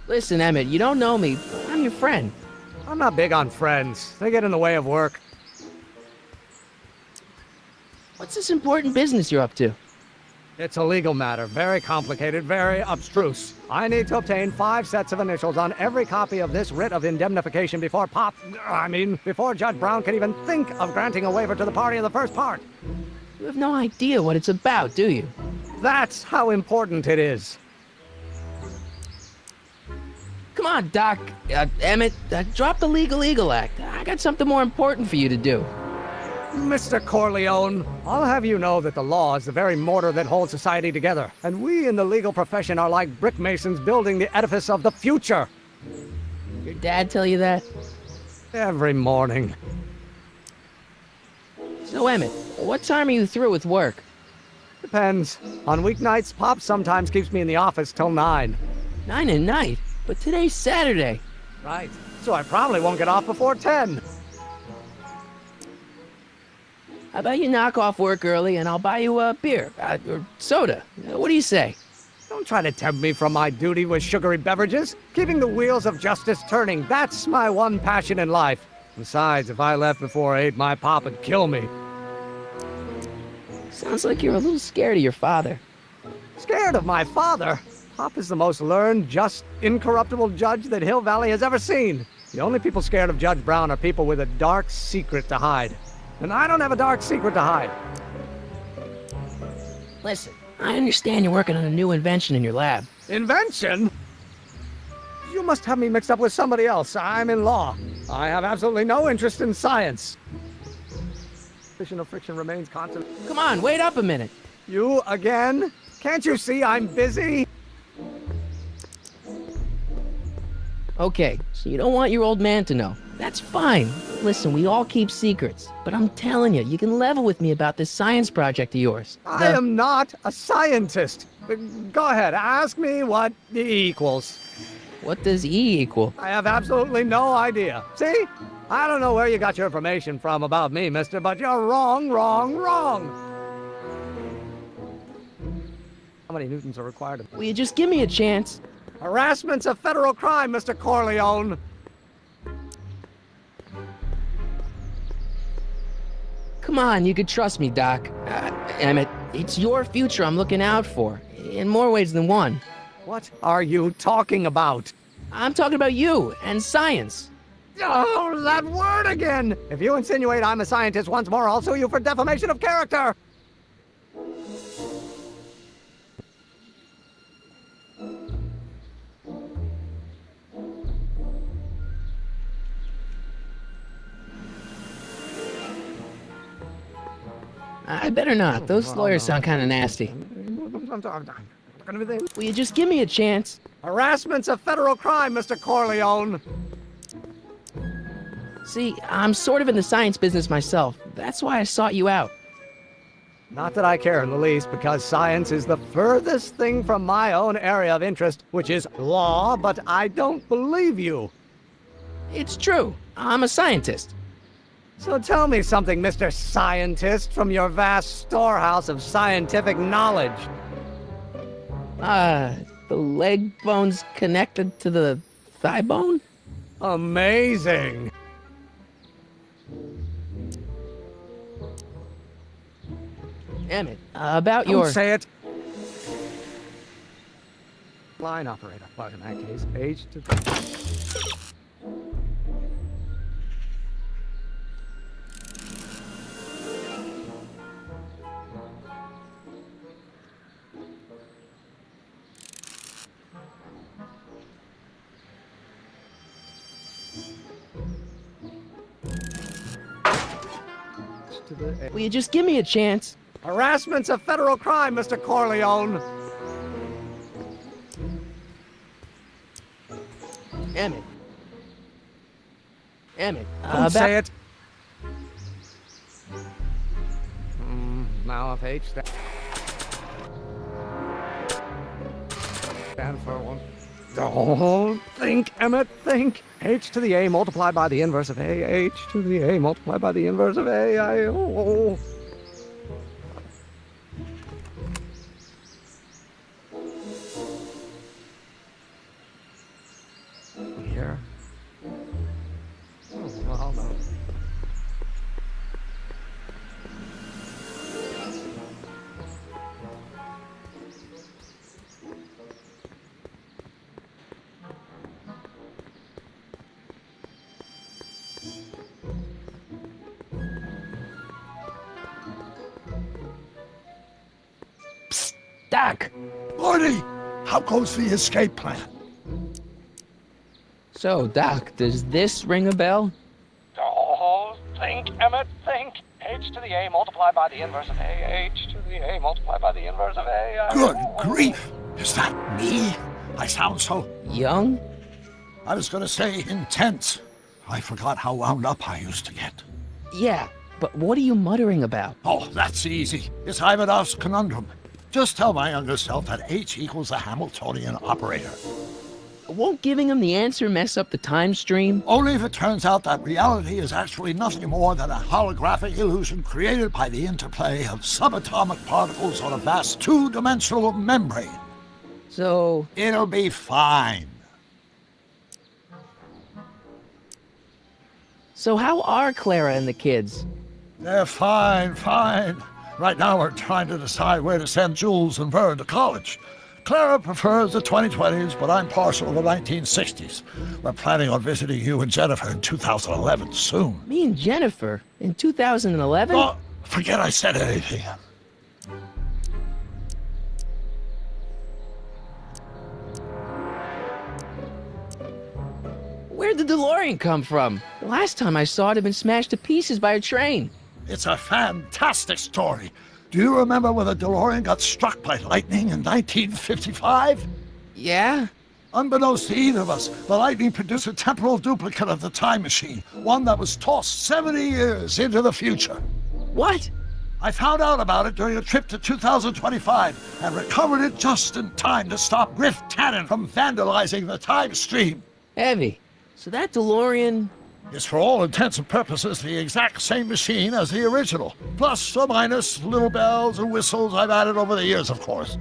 Listen, Emmett, you don't know me, but I'm your friend. I'm not big on friends. They get in the way of work. What's this important business you're up to? It's a legal matter, very complicated, very abstruse. I need to obtain 5 sets of initials on every copy of this writ of indemnification before before Judge Brown can even think of granting a waiver to the party in the first part. You have no idea what it's about, do you? That's how important it is. Come on, Doc. Emmett, drop the Legal Eagle Act. I got something more important for you to do. Mr. Corleone, I'll have you know that the law is the very mortar that holds society together, and we in the legal profession are like brick masons building the edifice of the future. Your dad tell you that? Every morning. So, Emmett, what time are you through with work? Depends. On weeknights, Pop sometimes keeps me in the office till 9. 9 at night? But today's Saturday. Right. So I probably won't get off before 10. How about you knock off work early and I'll buy you a beer, or soda. What do you say? Don't try to tempt me from my duty with sugary beverages. Keeping the wheels of justice turning, that's my one passion in life. Besides, if I left before 8, my pop would kill me. Sounds like you're a little scared of your father. Scared of my father? Pop is the most learned, just, incorruptible judge that Hill Valley has ever seen. The only people scared of Judge Brown are people with a dark secret to hide. And I don't have a dark secret to hide. Listen, I understand you're working on a new invention in your lab. Invention? You must have me mixed up with somebody else. I'm in law. I have absolutely no interest in science. Coefficient of friction remains constant. Come on, wait up a minute. You again? Can't you see I'm busy? Okay, so you don't want your old man to know. That's fine. Listen, we all keep secrets. But I'm telling you, you can level with me about this science project of yours. I am not a scientist. Go ahead, ask me what E equals. What does E equal? I have absolutely no idea. See? I don't know where you got your information from about me, mister, but you're wrong. How many newtons are required? Will you just give me a chance? Harassment's a federal crime, Mr. Corleone. Come on, you could trust me, Doc. Emmett, it's your future I'm looking out for, in more ways than one. What are you talking about? I'm talking about you and science. Oh, that word again! If you insinuate I'm a scientist once more, I'll sue you for defamation of character! I better not. Those lawyers sound kind of nasty. Will you just give me a chance? Harassment's a federal crime, Mr. Corleone. See, I'm sort of in the science business myself. That's why I sought you out. Not that I care in the least, because science is the furthest thing from my own area of interest, which is law, but I don't believe you. It's true. I'm a scientist. So tell me something, Mr. Scientist, from your vast storehouse of scientific knowledge. The leg bone's connected to the thigh bone? Amazing. Emmett, about your... Don't say it. Line operator. Well, in that case, H to the... Will you just give me a chance? Harassment's a federal crime, Mr. Corleone. Emmett. Emmett, Don't say it. Now if H stand for one. Don't think, Emmett, think. H to the A multiplied by the inverse of A. H to the A multiplied by the inverse of A. Here. Oh, well, no. Doc! Morty, how goes the escape plan? So, Doc, does this ring a bell? Oh, think, Emmett, think. H to the A multiplied by the inverse of A. H to the A multiplied by the inverse of A. Good grief! Is that me? I sound so... Young? I was gonna say intense. I forgot how wound up I used to get. Yeah, but what are you muttering about? Oh, that's easy. It's Ivanov's conundrum. Just tell my younger self that H equals a Hamiltonian operator. Won't giving him the answer mess up the time stream? Only if it turns out that reality is actually nothing more than a holographic illusion created by the interplay of subatomic particles on a vast two-dimensional membrane. So... It'll be fine. So how are Clara and the kids? They're fine. Right now we're trying to decide where to send Jules and Vern to college. Clara prefers the 2020s, but I'm partial to the 1960s. We're planning on visiting you and Jennifer in 2011 soon. Me and Jennifer? In 2011? Oh, forget I said anything. Where'd the DeLorean come from? The last time I saw it had been smashed to pieces by a train. It's a fantastic story. Do you remember when the DeLorean got struck by lightning in 1955? Yeah? Unbeknownst to either of us, the Lightning produced a temporal duplicate of the time machine, one that was tossed 70 years into the future. What? I found out about it during a trip to 2025 and recovered it just in time to stop Griff Tannen from vandalizing the time stream. Heavy. So that DeLorean... It's for all intents and purposes the exact same machine as the original. Plus or minus little bells and whistles I've added over the years, of course.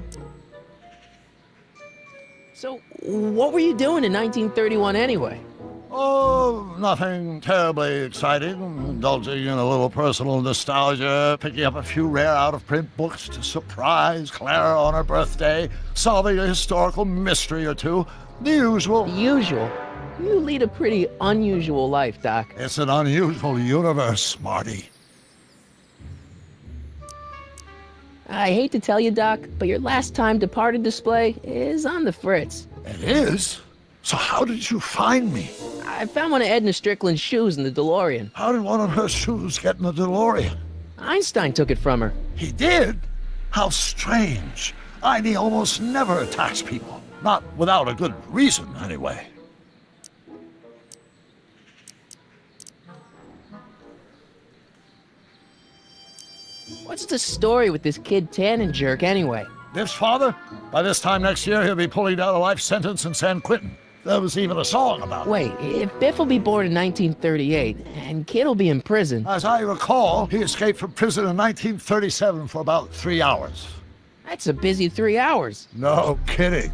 So, what were you doing in 1931 anyway? Oh, nothing terribly exciting. Indulging in a little personal nostalgia, picking up a few rare out-of-print books to surprise Clara on her birthday, solving a historical mystery or two. The usual. The usual? You lead a pretty unusual life, Doc. It's an unusual universe, Marty. I hate to tell you, Doc, but your last time departed display is on the fritz. It is? So how did you find me? I found one of Edna Strickland's shoes in the DeLorean. How did one of her shoes get in the DeLorean? Einstein took it from her. He did? How strange. Einie almost never attacks people. Not without a good reason, anyway. What's the story with this kid Tannen jerk, anyway? Biff's father? By this time next year, he'll be pulling down a life sentence in San Quentin. There was even a song about it. Wait, if Biff will be born in 1938, and Kid will be in prison... As I recall, he escaped from prison in 1937 for about 3 hours. That's a busy 3 hours. No kidding.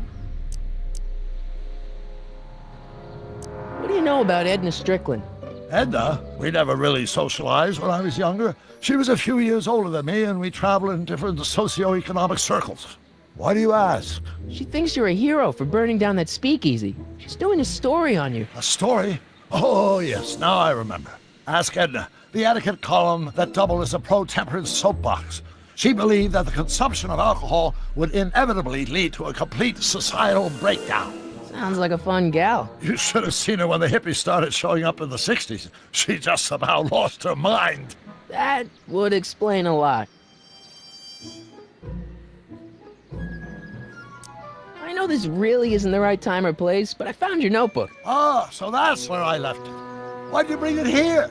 What do you know about Edna Strickland? Edna? We never really socialized when I was younger. She was a few years older than me, and we traveled in different socioeconomic circles. Why do you ask? She thinks you're a hero for burning down that speakeasy. She's doing a story on you. A story? Oh, yes, now I remember. Ask Edna, the etiquette column that doubled as a pro-temperance soapbox. She believed that the consumption of alcohol would inevitably lead to a complete societal breakdown. Sounds like a fun gal. You should have seen her when the hippies started showing up in the 60s. She just about lost her mind. That would explain a lot. I know this really isn't the right time or place, but I found your notebook. Ah, so that's where I left it. Why'd you bring it here?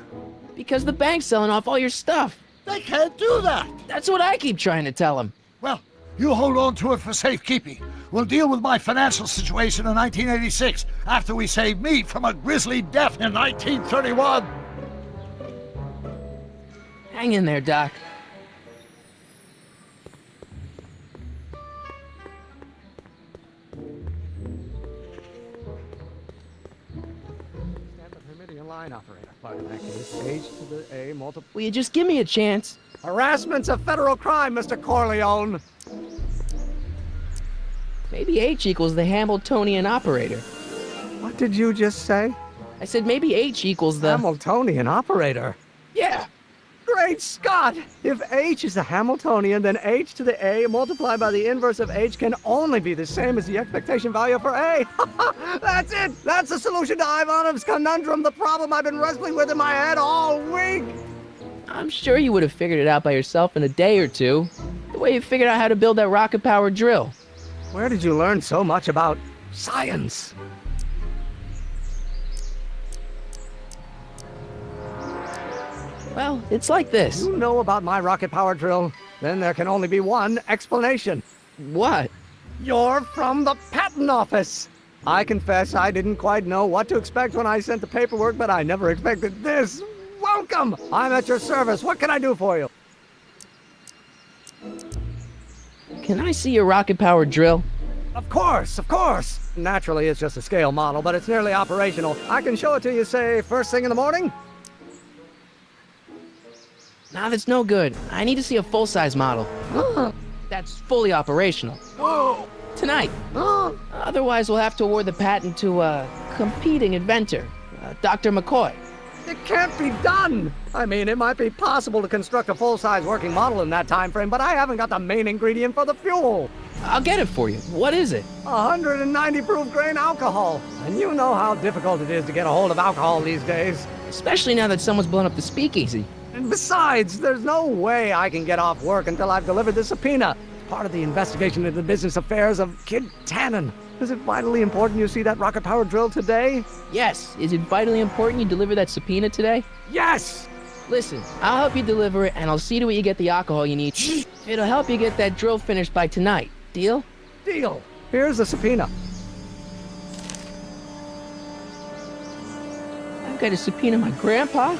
Because the bank's selling off all your stuff. They can't do that. That's what I keep trying to tell them. Well, you hold on to it for safekeeping. We'll deal with my financial situation in 1986 after we save me from a grisly death in 1931. Hang in there, Doc. Line operator. Part in that case, H to the A multiple. Will you just give me a chance? Harassment's a federal crime, Mr. Corleone. Maybe H equals the Hamiltonian operator. What did you just say? I said maybe H equals the... Hamiltonian operator? Yeah. Great Scott! If H is the Hamiltonian, then H to the A multiplied by the inverse of H can only be the same as the expectation value for A. That's it! That's the solution to Ivanov's conundrum, the problem I've been wrestling with in my head all week! I'm sure you would have figured it out by yourself in a day or two. The way you figured out how to build that rocket-powered drill. Where did you learn so much about science? Well, it's like this. You know about my rocket power drill? Then there can only be one explanation. What? You're from the patent office. I confess I didn't quite know what to expect when I sent the paperwork, but I never expected this. Welcome! I'm at your service. What can I do for you? Can I see your rocket-powered drill? Of course, of course. Naturally, it's just a scale model, but it's nearly operational. I can show it to you, say, first thing in the morning? Nah, that's no good. I need to see a full-size model. That's fully operational. Tonight. Otherwise, we'll have to award the patent to a competing inventor, Dr. McCoy. It can't be done! I mean, it might be possible to construct a full-size working model in that time frame, but I haven't got the main ingredient for the fuel. I'll get it for you. What is it? 190 proof grain alcohol. And you know how difficult it is to get a hold of alcohol these days. Especially now that someone's blown up the speakeasy. And besides, there's no way I can get off work until I've delivered the subpoena. part of the investigation into the business affairs of Kid Tannen. Is it vitally important you see that rocket-powered drill today? Yes. Is it vitally important you deliver that subpoena today? Yes! Listen, I'll help you deliver it, and I'll see to it you get the alcohol you need. It'll help you get that drill finished by tonight. Deal? Deal. Here's the subpoena. I've got to subpoena my grandpa?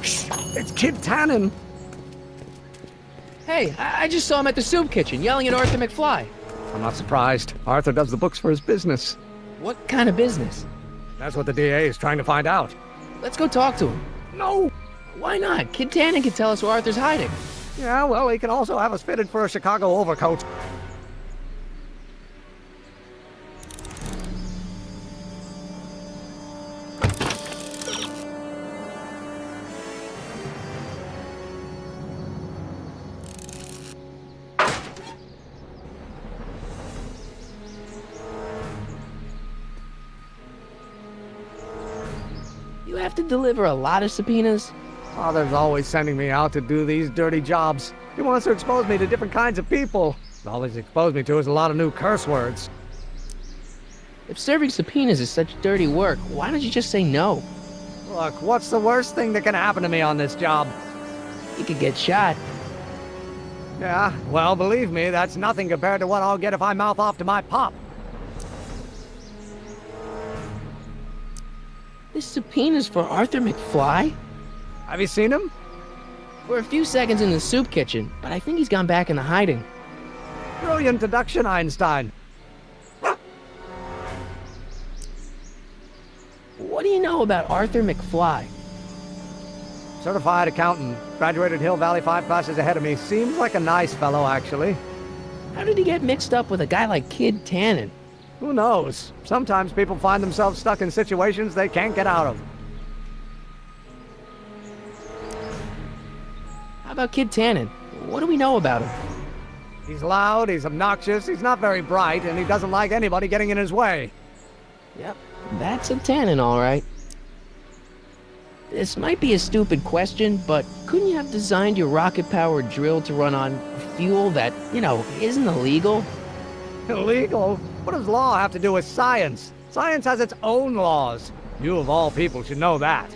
It's Kid Tannen. Hey, I just saw him at the soup kitchen, yelling at Arthur McFly. I'm not surprised. Arthur does the books for his business. What kind of business? That's what the DA is trying to find out. Let's go talk to him. No! Why not? Kid Tannen can tell us where Arthur's hiding. Yeah, well, he can also have us fitted for a Chicago overcoat. You have to deliver a lot of subpoenas? Father's always sending me out to do these dirty jobs. He wants to expose me to different kinds of people. All he's exposed me to is a lot of new curse words. If serving subpoenas is such dirty work, why don't you just say no? Look, what's the worst thing that can happen to me on this job? You could get shot. Yeah, well, believe me, that's nothing compared to what I'll get if I mouth off to my pop. This subpoena's for Arthur McFly? Have you seen him? For a few seconds in the soup kitchen, but I think he's gone back into hiding. Brilliant deduction, Einstein. What do you know about Arthur McFly? Certified accountant. Graduated Hill Valley 5 classes ahead of me. Seems like a nice fellow, actually. How did he get mixed up with a guy like Kid Tannen? Who knows? Sometimes people find themselves stuck in situations they can't get out of. How about Kid Tannen? What do we know about him? He's loud, he's obnoxious, he's not very bright, and he doesn't like anybody getting in his way. Yep, that's a Tannen, all right. This might be a stupid question, but couldn't you have designed your rocket-powered drill to run on fuel that, isn't illegal? Illegal? What does law have to do with science? Science has its own laws. You, of all people, should know that.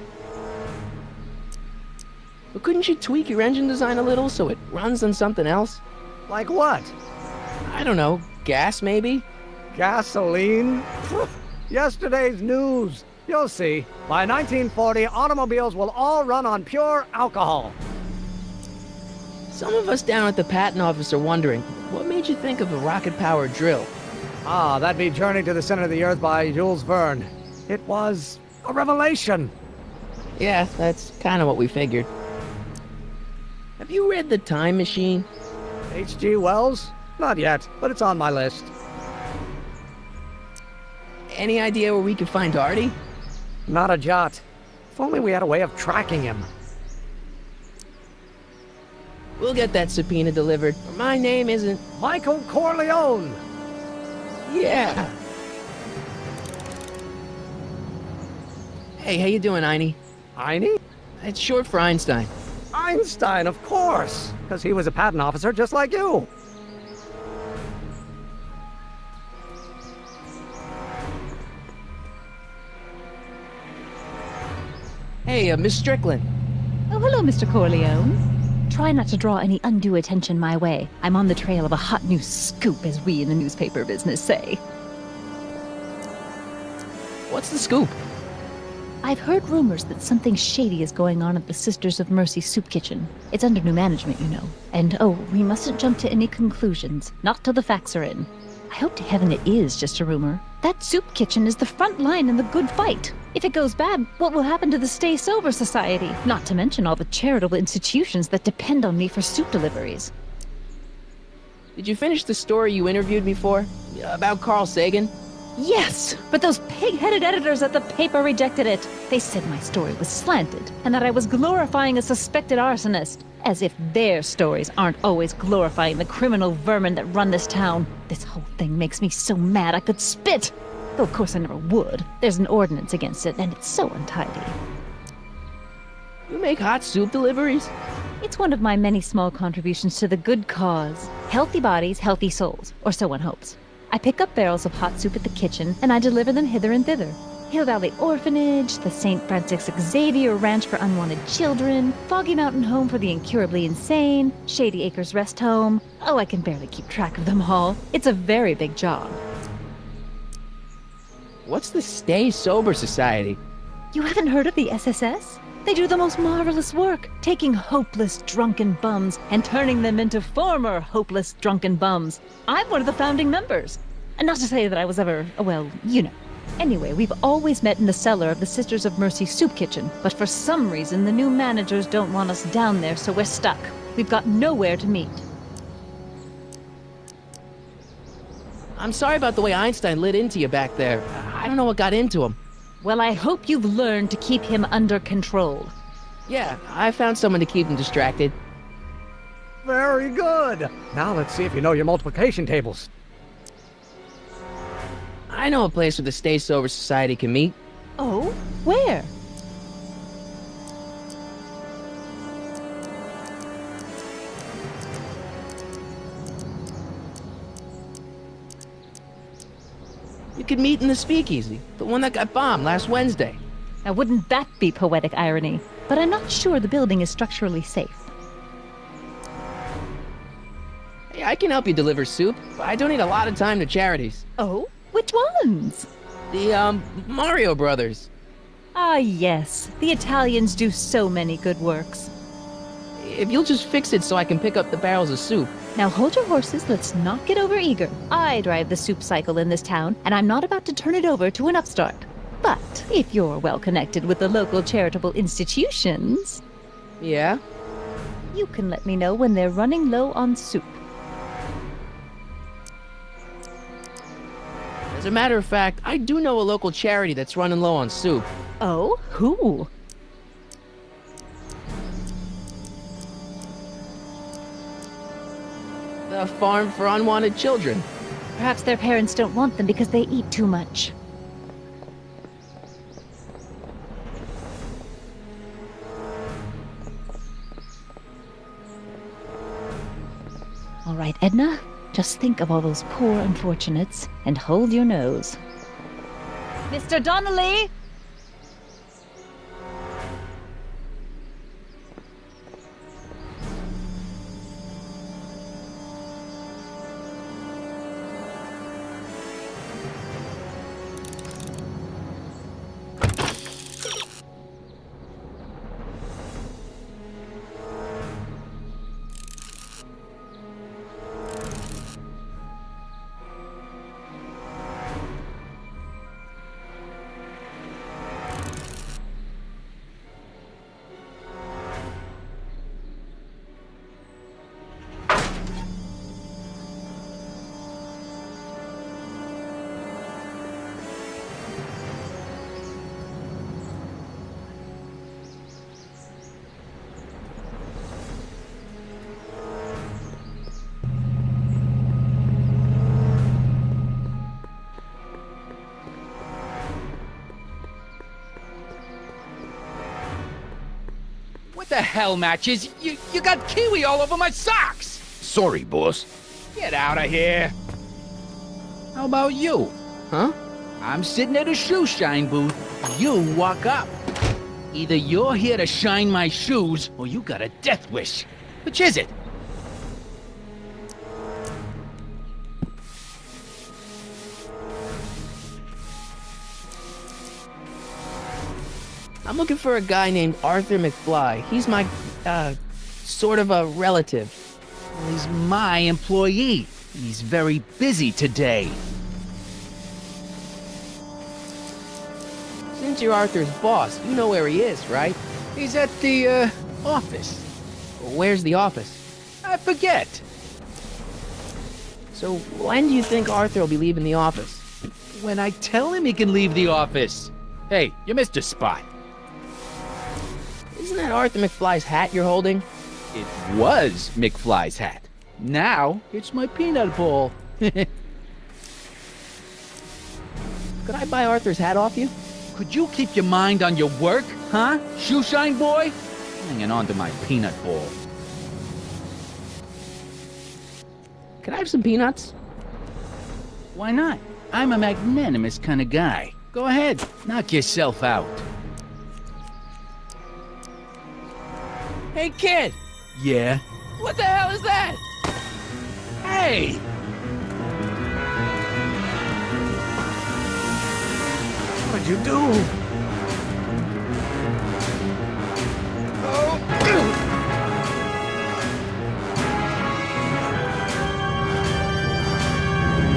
But couldn't you tweak your engine design a little so it runs on something else? Like what? I don't know, gas maybe? Gasoline? Yesterday's news. You'll see. By 1940, automobiles will all run on pure alcohol. Some of us down at the patent office are wondering, what made you think of a rocket-powered drill? Ah, that'd be Journey to the Center of the Earth by Jules Verne. It was a revelation. Yeah, that's kind of what we figured. Have you read The Time Machine? H.G. Wells? Not yet, but it's on my list. Any idea where we could find Artie? Not a jot. If only we had a way of tracking him. We'll get that subpoena delivered. My name isn't... Michael Corleone! Yeah! Hey, how you doing, Einie? Einie? It's short for Einstein. Einstein, of course! Because he was a patent officer just like you. Hey, Miss Strickland. Oh, hello, Mr. Corleone. Try not to draw any undue attention my way. I'm on the trail of a hot new scoop, as we in the newspaper business say. What's the scoop? I've heard rumors that something shady is going on at the Sisters of Mercy soup kitchen. It's under new management, you know. And we mustn't jump to any conclusions. Not till the facts are in. I hope to heaven it is just a rumor. That soup kitchen is the front line in the good fight. If it goes bad, what will happen to the Stay Sober Society? Not to mention all the charitable institutions that depend on me for soup deliveries. Did you finish the story you interviewed me for? About Carl Sagan? Yes, but those pig-headed editors at the paper rejected it. They said my story was slanted, and that I was glorifying a suspected arsonist. As if their stories aren't always glorifying the criminal vermin that run this town. This whole thing makes me so mad I could spit. Though of course I never would. There's an ordinance against it, and it's so untidy. You make hot soup deliveries? It's one of my many small contributions to the good cause. Healthy bodies, healthy souls, or so one hopes. I pick up barrels of hot soup at the kitchen, and I deliver them hither and thither. Hill Valley Orphanage, the St. Francis Xavier Ranch for Unwanted Children, Foggy Mountain Home for the Incurably Insane, Shady Acres Rest Home. Oh, I can barely keep track of them all. It's a very big job. What's the Stay Sober Society? You haven't heard of the SSS? They do the most marvelous work, taking hopeless drunken bums and turning them into former hopeless drunken bums. I'm one of the founding members. And not to say that I was ever, well, you know. Anyway, we've always met in the cellar of the Sisters of Mercy soup kitchen, but for some reason the new managers don't want us down there, so we're stuck. We've got nowhere to meet. I'm sorry about the way Einstein lit into you back there. I don't know what got into him. Well, I hope you've learned to keep him under control. Yeah, I found someone to keep him distracted. Very good. Now let's see if you know your multiplication tables. I know a place where the Stay Sober Society can meet. Oh? Where? You could meet in the Speakeasy, the one that got bombed last Wednesday. Now, wouldn't that be poetic irony? But I'm not sure the building is structurally safe. Hey, I can help you deliver soup, but I donate a lot of time to charities. Oh? Which ones? The, Mario Brothers. Ah, yes. The Italians do so many good works. If you'll just fix it so I can pick up the barrels of soup. Now hold your horses, let's not get overeager. I drive the soup cycle in this town, and I'm not about to turn it over to an upstart. But if you're well connected with the local charitable institutions... Yeah? You can let me know when they're running low on soup. As a matter of fact, I do know a local charity that's running low on soup. Oh? Who? The Farm for Unwanted Children. Perhaps their parents don't want them because they eat too much. All right, Edna, just think of all those poor unfortunates and hold your nose. Mr. Donnelly! What the hell, Matches? You got kiwi all over my socks! Sorry, boss. Get out of here! How about you? Huh? I'm sitting at a shoe shine booth. You walk up. Either you're here to shine my shoes, or you got a death wish. Which is it? I'm looking for a guy named Arthur McFly. He's my, sort of a relative. Well, he's my employee. He's very busy today. Since you're Arthur's boss, you know where he is, right? He's at the, office. Where's the office? I forget. So when do you think Arthur will be leaving the office? When I tell him he can leave the office. Hey, you missed a spot. Isn't that Arthur McFly's hat you're holding? It was McFly's hat. Now, it's my peanut ball. Could I buy Arthur's hat off you? Could you keep your mind on your work, huh? Shoeshine boy? Hanging on to my peanut ball. Can I have some peanuts? Why not? I'm a magnanimous kind of guy. Go ahead, knock yourself out. Hey, kid! Yeah? What the hell is that? Hey! What'd you do?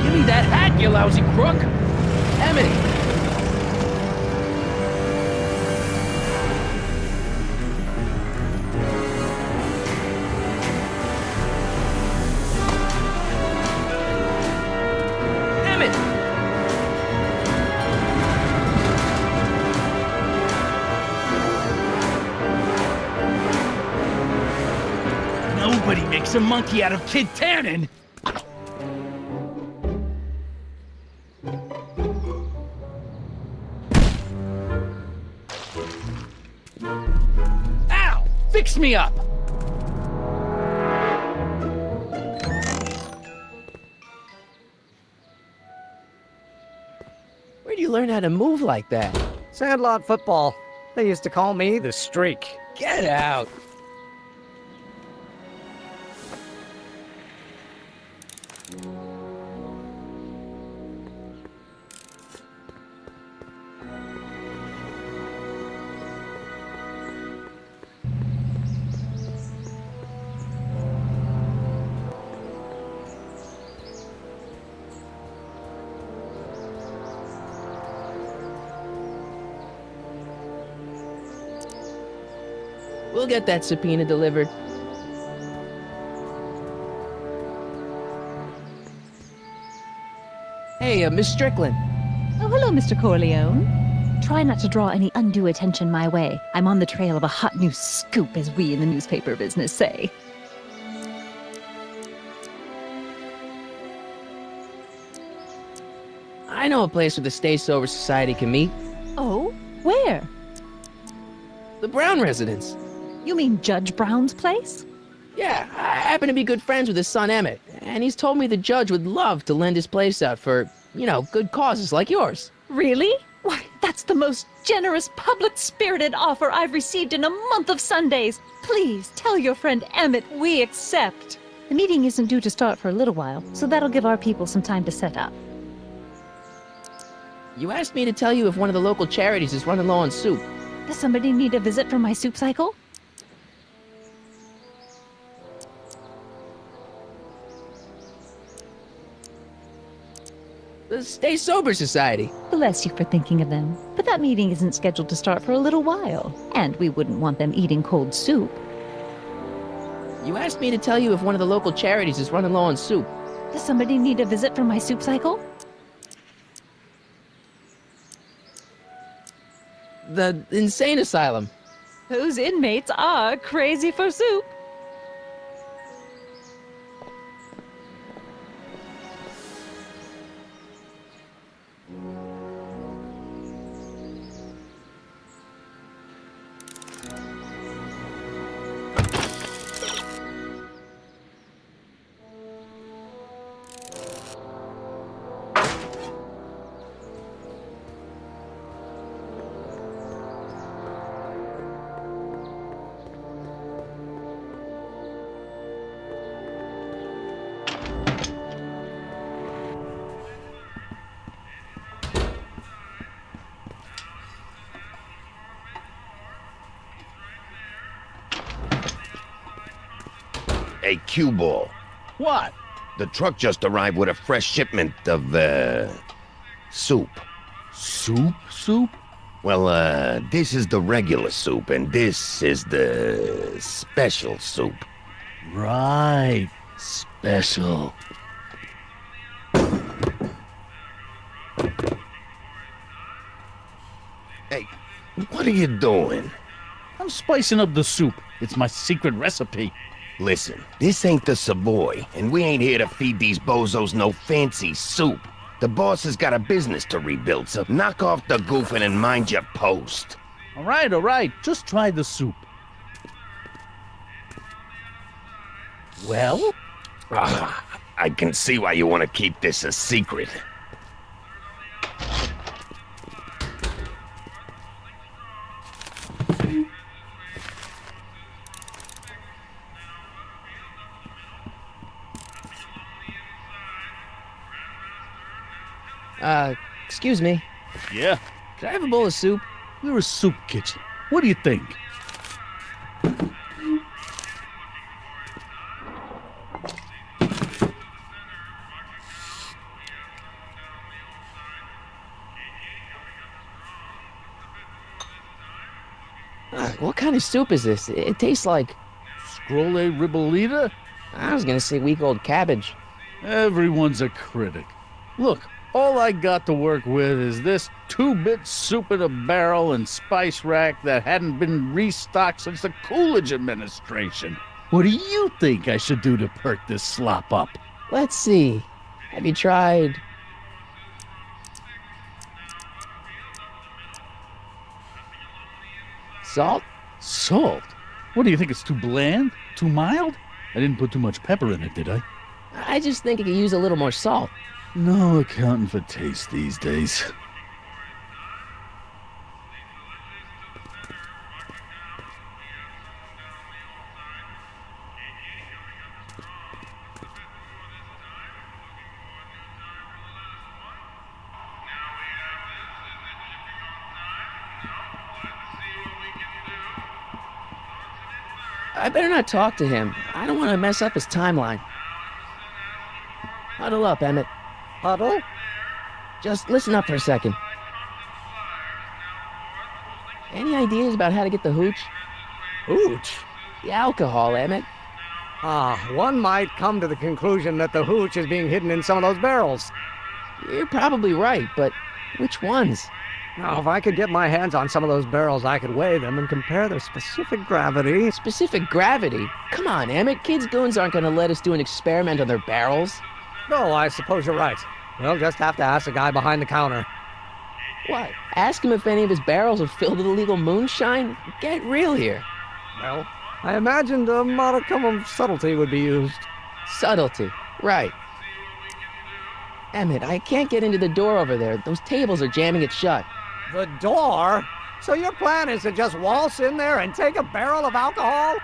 Give me that hat, you lousy crook! Emmett! Nobody makes a monkey out of Kid Tannen! Ow! Fix me up! Where'd you learn how to move like that? Sandlot football. They used to call me the Streak. Get out! We'll get that subpoena delivered. Hey, Miss Strickland. Oh, hello, Mr. Corleone. Try not to draw any undue attention my way. I'm on the trail of a hot new scoop, as we in the newspaper business say. I know a place where the Stay Sober Society can meet. Oh? Where? The Brown residence. You mean Judge Brown's place? Yeah, I happen to be good friends with his son Emmett, and he's told me the judge would love to lend his place out for, you know, good causes like yours. Really? Why, that's the most generous, public-spirited offer I've received in a month of Sundays. Please, tell your friend Emmett we accept. The meeting isn't due to start for a little while, so that'll give our people some time to set up. You asked me to tell you if one of the local charities is running low on soup. Does somebody need a visit from my soup cycle? The Stay Sober Society. Bless you for thinking of them. But that meeting isn't scheduled to start for a little while, and we wouldn't want them eating cold soup. You asked me to tell you if one of the local charities is running low on soup. Does somebody need a visit from my soup cycle? The insane asylum. Those inmates are crazy for soup. Hey, cue ball. What? The truck just arrived with a fresh shipment of, soup. Soup? Soup? Well, this is the regular soup, and this is the special soup. Right. Special. Hey, what are you doing? I'm spicing up the soup. It's my secret recipe. Listen, this ain't the Savoy, and we ain't here to feed these bozos no fancy soup. The boss has got a business to rebuild, so knock off the goofing and mind your post. All right. Just try the soup. Well? I can see why you want to keep this a secret. Excuse me. Yeah? Could I have a bowl of soup? We're a soup kitchen. What do you think? What kind of soup is this? It tastes like... Scrolle ribolita? I was gonna say week-old cabbage. Everyone's a critic. Look, all I got to work with is this 2-bit soup in a barrel and spice rack that hadn't been restocked since the Coolidge administration. What do you think I should do to perk this slop up? Let's see. Have you tried... salt? Salt? What do you think, it's too bland? Too mild? I didn't put too much pepper in it, did I? I just think it could use a little more salt. No accounting for taste these days. I better not talk to him. I don't want to mess up his timeline. Huddle up, Emmett. Huddle? Just listen up for a second. Any ideas about how to get the hooch? Hooch? The alcohol, Emmett. One might come to the conclusion that the hooch is being hidden in some of those barrels. You're probably right, but which ones? Now, if I could get my hands on some of those barrels, I could weigh them and compare their specific gravity. Specific gravity? Come on, Emmett. Kids' goons aren't going to let us do an experiment on their barrels. No, I suppose you're right. We'll just have to ask the guy behind the counter. What? Ask him if any of his barrels are filled with illegal moonshine? Get real here. Well, I imagined a modicum of subtlety would be used. Subtlety. Right. Emmett, I can't get into the door over there. Those tables are jamming it shut. The door? So your plan is to just waltz in there and take a barrel of alcohol?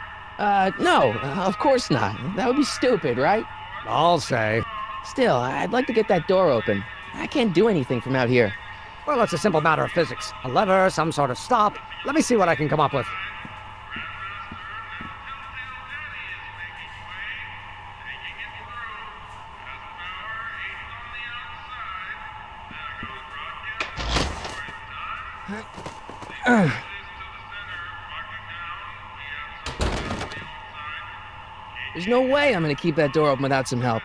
No, of course not. That would be stupid, right? I'll say. Still, I'd like to get that door open. I can't do anything from out here. Well, it's a simple matter of physics. A lever, some sort of stop. Let me see what I can come up with. There's no way I'm gonna keep that door open without some help.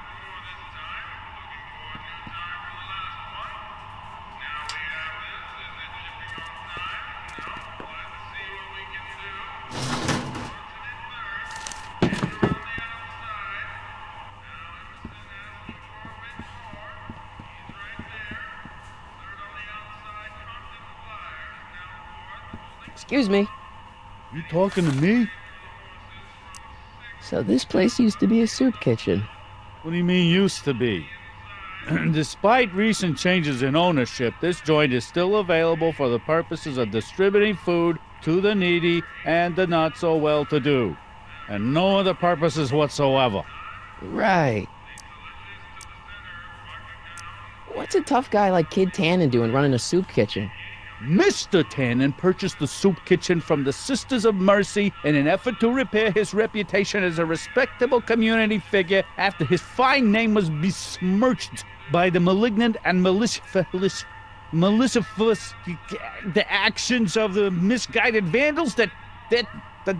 Excuse me. You talking to me? So this place used to be a soup kitchen. What do you mean used to be? Despite recent changes in ownership, this joint is still available for the purposes of distributing food to the needy and the not-so-well-to-do. And no other purposes whatsoever. Right. What's a tough guy like Kid Tannen doing running a soup kitchen? Mr. Tannen purchased the soup kitchen from the Sisters of Mercy in an effort to repair his reputation as a respectable community figure after his fine name was besmirched by the malignant and malicious the actions of the misguided vandals that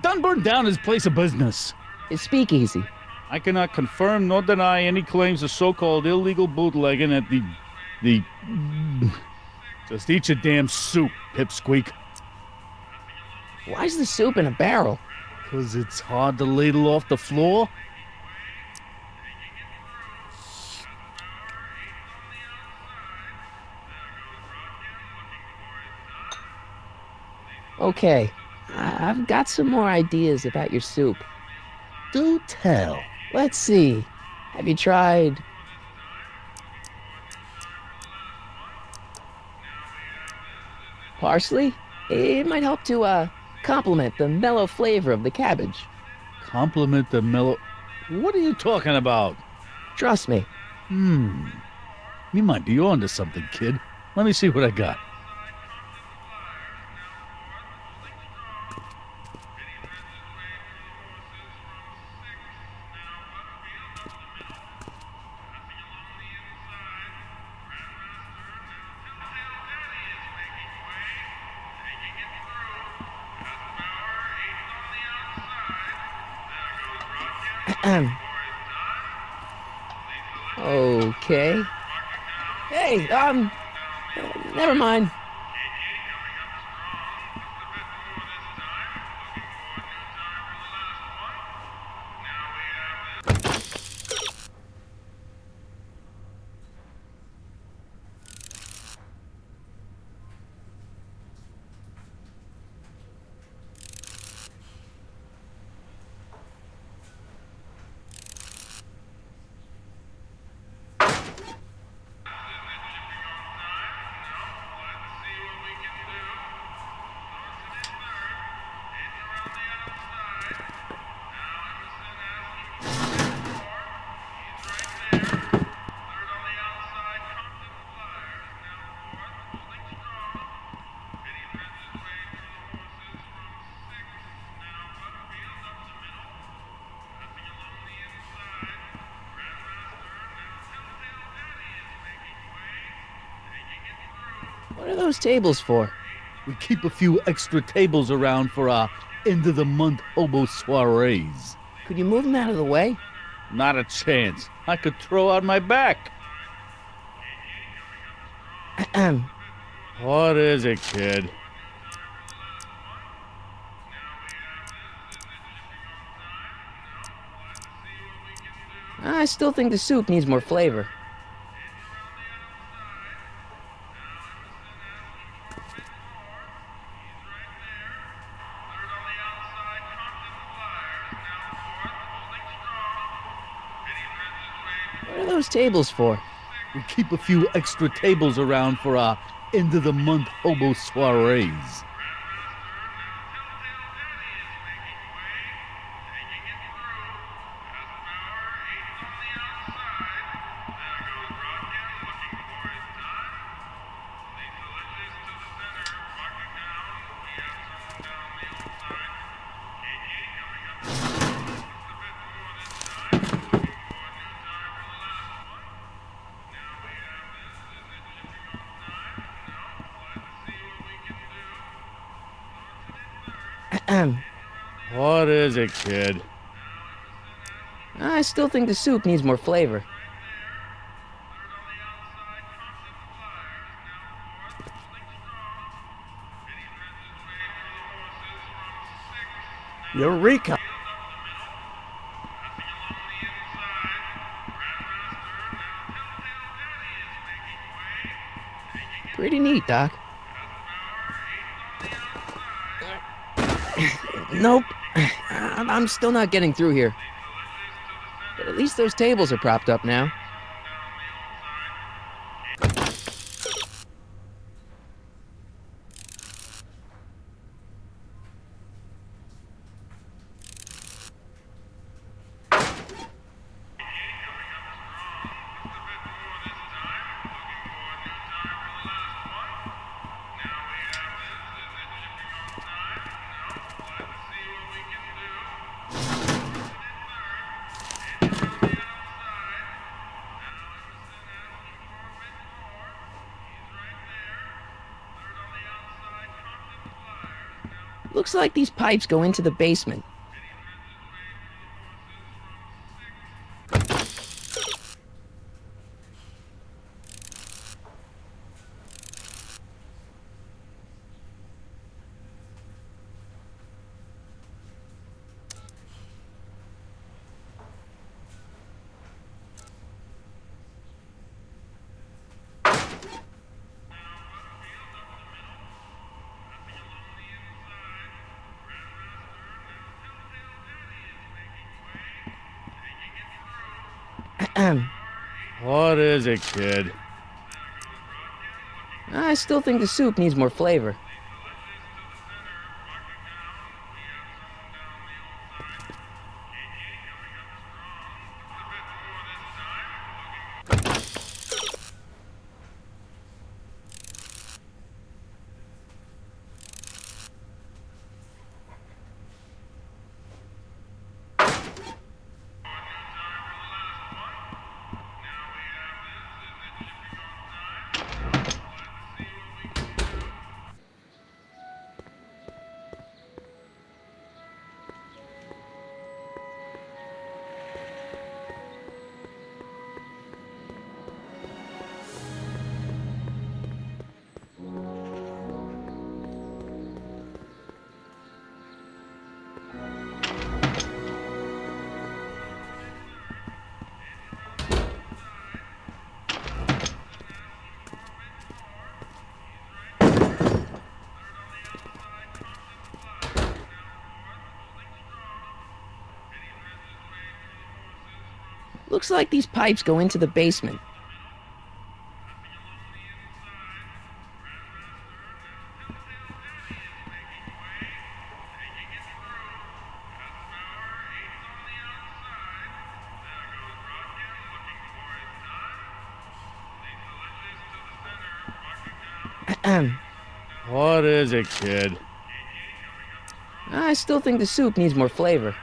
done burned down his place of business. His speakeasy. I cannot confirm nor deny any claims of so-called illegal bootlegging at the Just eat your damn soup, pipsqueak. Why's the soup in a barrel? 'Cause it's hard to ladle off the floor. Okay, I've got some more ideas about your soup. Do tell. Let's see. Have you tried parsley? It might help to complement the mellow flavor of the cabbage. Compliment the mellow. What are you talking about? Trust me. You might be onto something, kid. Let me see what I got. Okay. Hey, never mind. What are those tables for? We keep a few extra tables around for our end-of-the-month hobo soirees. Could you move them out of the way? Not a chance. I could throw out my back. What is it, kid? I still think the soup needs more flavor. What are those tables for? We keep a few extra tables around for our end-of-the-month hobo soirees. What is it, kid? I still think the soup needs more flavor. Eureka! Pretty neat, Doc. Nope. I'm still not getting through here. But at least those tables are propped up now. Looks like these pipes go into the basement. What is it, kid? I still think the soup needs more flavor. Looks like these pipes go into the basement. What is it, kid? I still think the soup needs more flavor.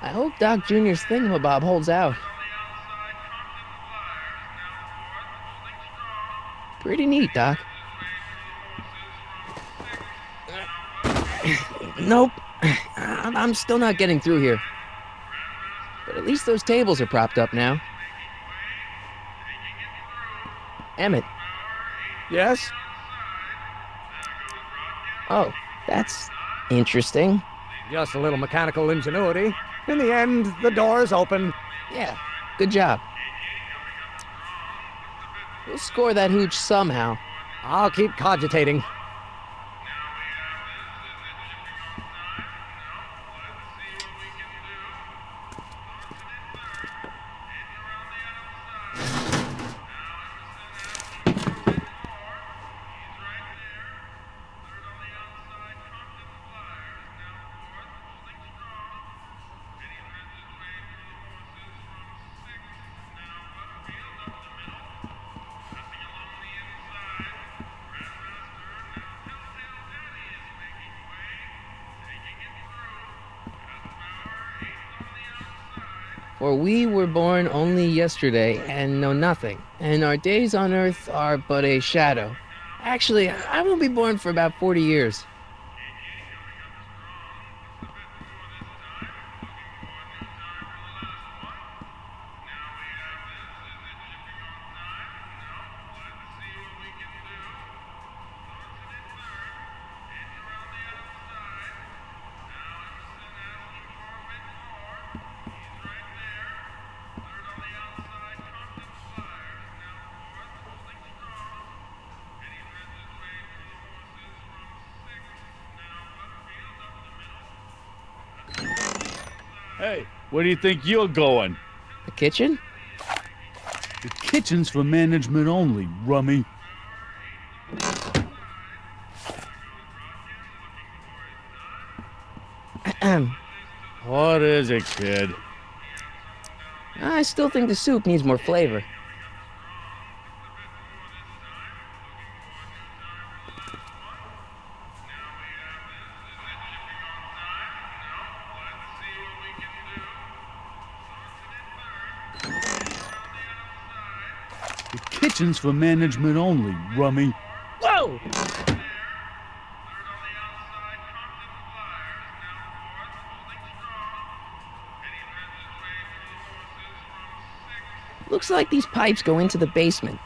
I hope Doc Jr.'s thingamabob holds out. Pretty neat, Doc. Nope. I'm still not getting through here. But at least those tables are propped up now. Emmett. Yes? Oh, that's interesting. Just a little mechanical ingenuity. In the end, the door is open. Yeah, good job. We'll score that hooch somehow. I'll keep cogitating. For we were born only yesterday and know nothing, and our days on earth are but a shadow. Actually, I won't be born for about 40 years. Hey, where do you think you're going? The kitchen? The kitchen's for management only, rummy. What is it, kid? I still think the soup needs more flavor. The kitchen's for management only, rummy. Whoa! Looks like these pipes go into the basement.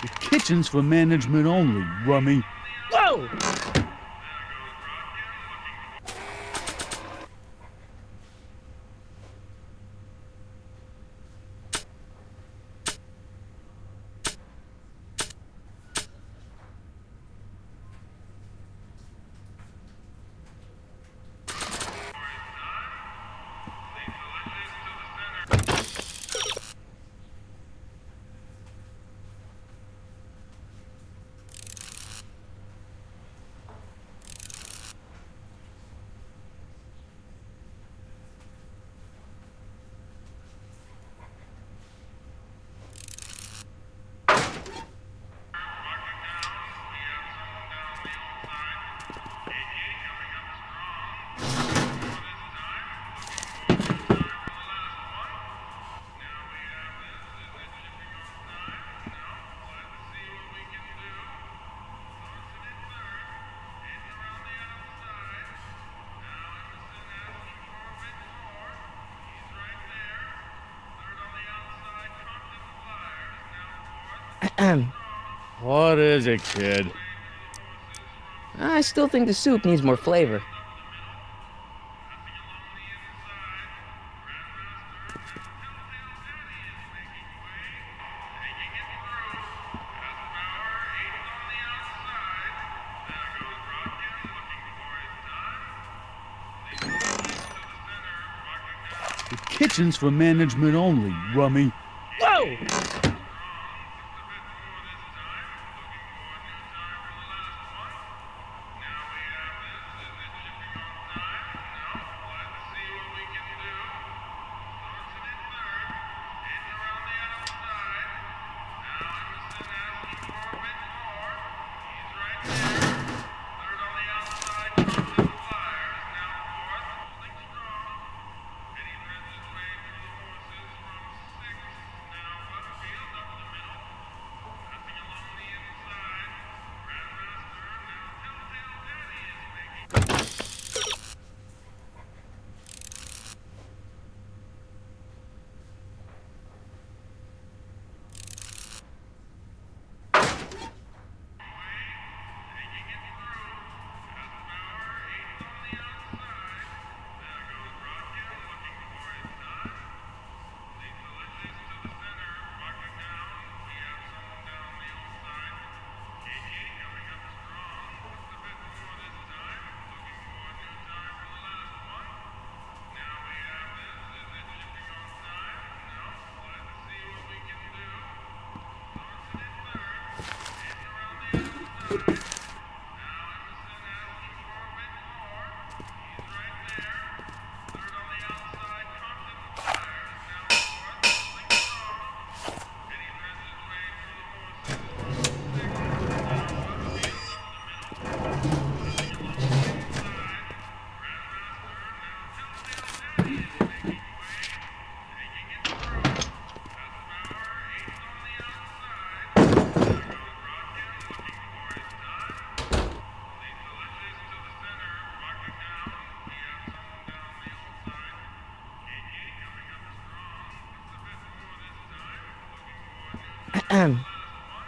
The kitchen's for management only, rummy. Whoa! What is it, kid? I still think the soup needs more flavor. The kitchen's for management only, rummy. Whoa!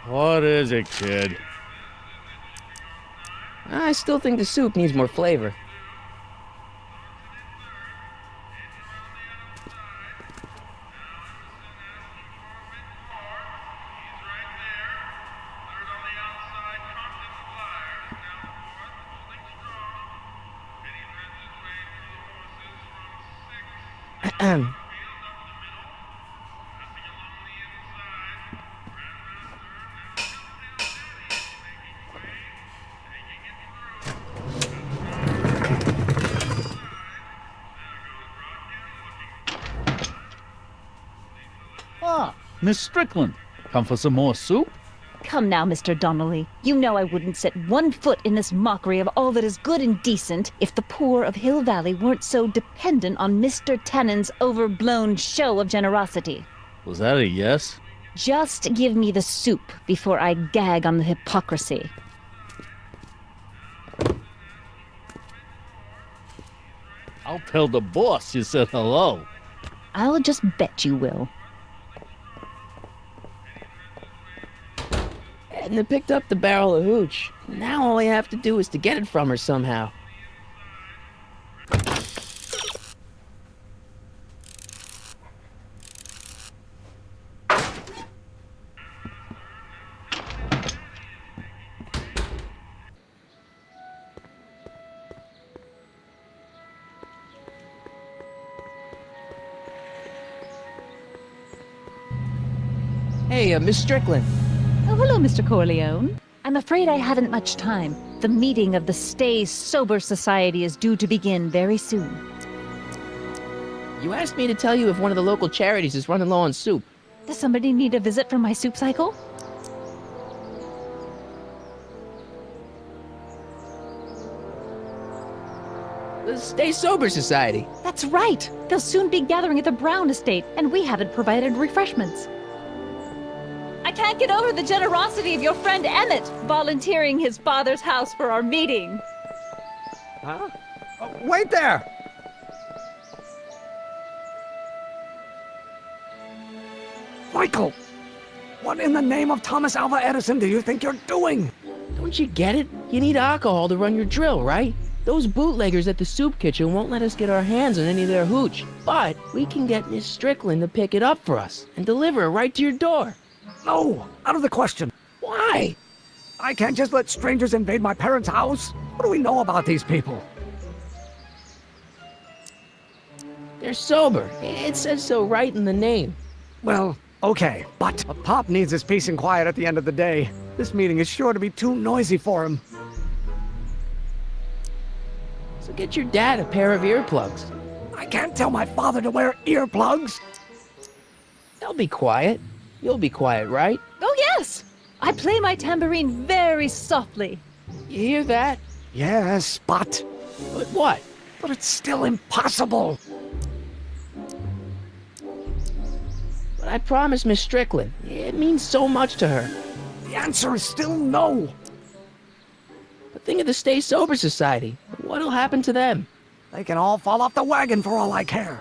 What is it, kid? I still think the soup needs more flavor. Ah, Miss Strickland. Come for some more soup? Come now, Mr. Donnelly. You know I wouldn't set one foot in this mockery of all that is good and decent if the poor of Hill Valley weren't so dependent on Mr. Tannen's overblown show of generosity. Was that a yes? Just give me the soup before I gag on the hypocrisy. I'll tell the boss you said hello. I'll just bet you will. Edna picked up the barrel of hooch. Now all I have to do is to get it from her somehow. Hey, Miss Strickland. Oh, hello, Mr. Corleone. I'm afraid I haven't much time. The meeting of the Stay Sober Society is due to begin very soon. You asked me to tell you if one of the local charities is running low on soup. Does somebody need a visit from my soup cycle? The Stay Sober Society. That's right. They'll soon be gathering at the Brown estate, and we haven't provided refreshments. I can't get over the generosity of your friend Emmett, volunteering his father's house for our meeting. Huh? Oh, wait there! Michael! What in the name of Thomas Alva Edison do you think you're doing? Don't you get it? You need alcohol to run your drill, right? Those bootleggers at the soup kitchen won't let us get our hands on any of their hooch. But we can get Miss Strickland to pick it up for us and deliver it right to your door. No, out of the question. Why? I can't just let strangers invade my parents' house. What do we know about these people? They're sober. It says so right in the name. Well, okay, but Pop needs his peace and quiet at the end of the day. This meeting is sure to be too noisy for him. So get your dad a pair of earplugs. I can't tell my father to wear earplugs. They'll be quiet. You'll be quiet, right? Oh, yes! I play my tambourine very softly. You hear that? Yes, but what? But it's still impossible. But I promised Miss Strickland. It means so much to her. The answer is still no. But think of the Stay Sober Society. What'll happen to them? They can all fall off the wagon for all I care.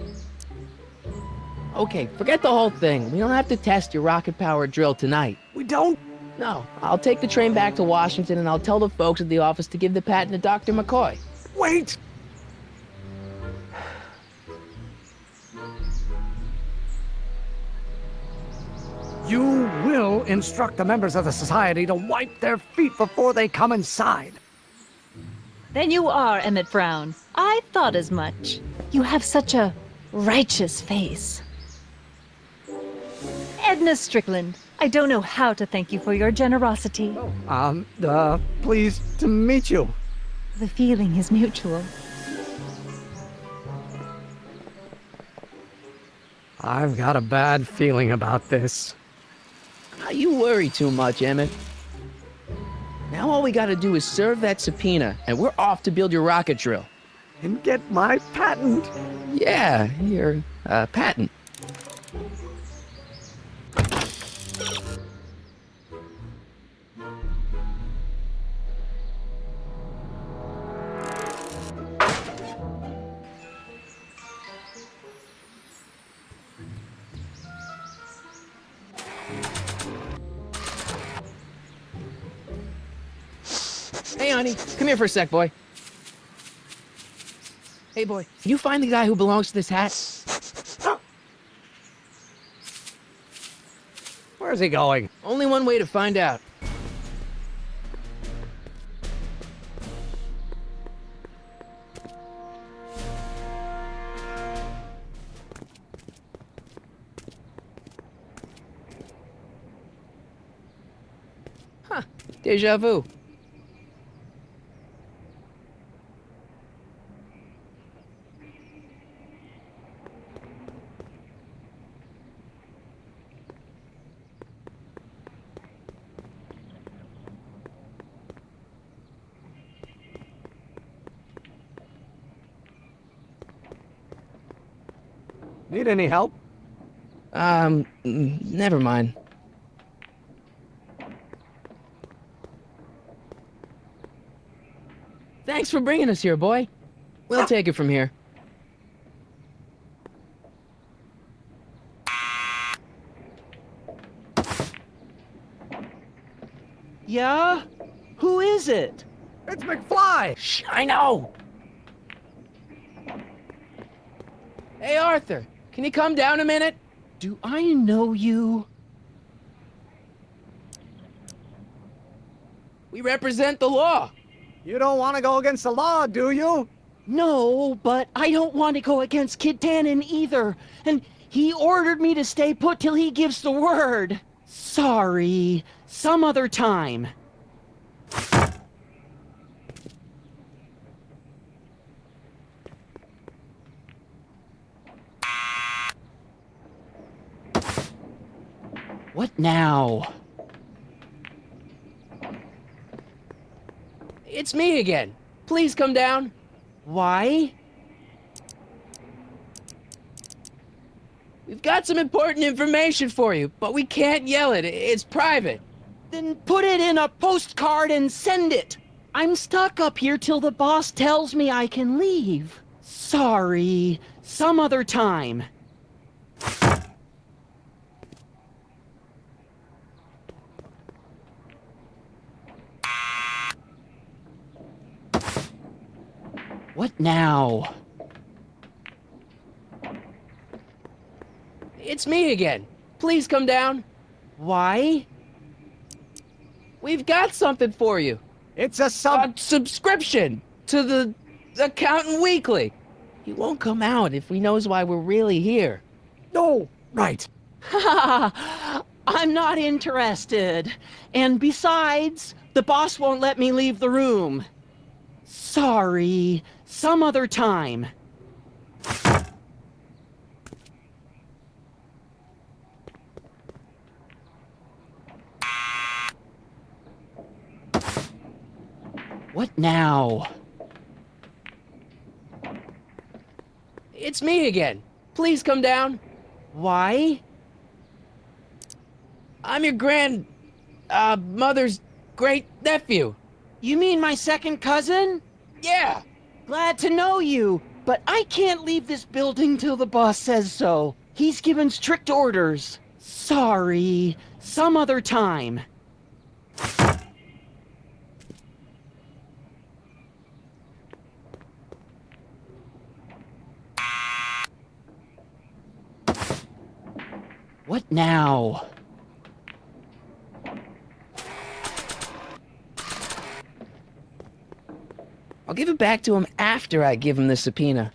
Okay, forget the whole thing. We don't have to test your rocket-powered drill tonight. We don't? No. I'll take the train back to Washington and I'll tell the folks at the office to give the patent to Dr. McCoy. Wait! You will instruct the members of the society to wipe their feet before they come inside. Then you are Emmett Brown. I thought as much. You have such a righteous face. Edna Strickland, I don't know how to thank you for your generosity. Pleased to meet you. The feeling is mutual. I've got a bad feeling about this. You worry too much, Emmett. Now all we gotta do is serve that subpoena, and we're off to build your rocket drill. And get my patent. Yeah, your patent. Hey, honey, come here for a sec, boy. Hey, boy, can you find the guy who belongs to this hat? Where's he going? Only one way to find out. Huh, déjà vu. Need any help? Never mind. Thanks for bringing us here, boy. We'll take it from here. Yeah? Who is it? It's McFly! Shh, I know! Hey, Arthur, can you come down a minute? Do I know you? We represent the law. You don't want to go against the law, do you? No, but I don't want to go against Kid Tannen either. And he ordered me to stay put till he gives the word. Sorry. Some other time. What now? It's me again. Please come down. Why? We've got some important information for you, but we can't yell it. It's private. Then put it in a postcard and send it. I'm stuck up here till the boss tells me I can leave. Sorry. Some other time. What now? It's me again. Please come down. Why? We've got something for you. It's a subscription to the Accountant Weekly. He won't come out if he knows why we're really here. No, right. I'm not interested. And besides, the boss won't let me leave the room. Sorry, some other time. What now? It's me again. Please come down. Why? I'm your mother's great nephew. You mean my second cousin? Yeah. Glad to know you, but I can't leave this building till the boss says so. He's given strict orders. Sorry, some other time. What now? I'll give it back to him after I give him the subpoena.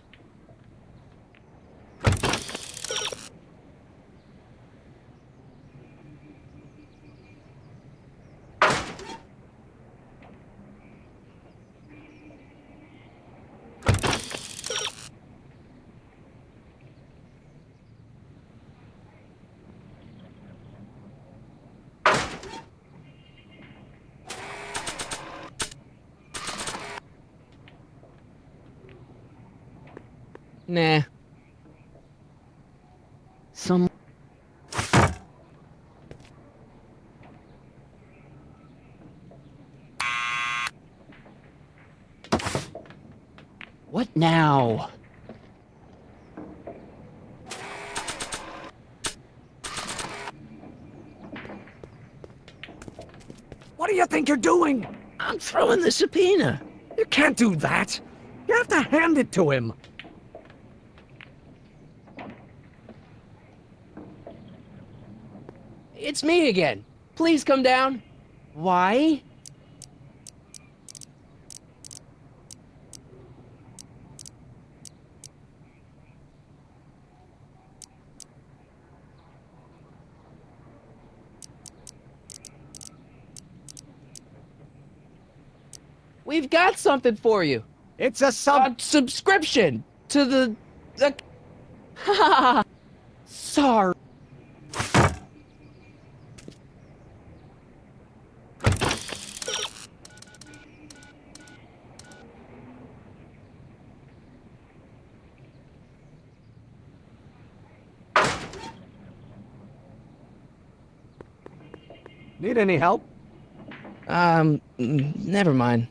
Nah. What now? What do you think you're doing? I'm throwing the subpoena. You can't do that. You have to hand it to him. It's me again. Please come down. Why? We've got something for you. It's a subscription to the Sorry. Need any help? Never mind.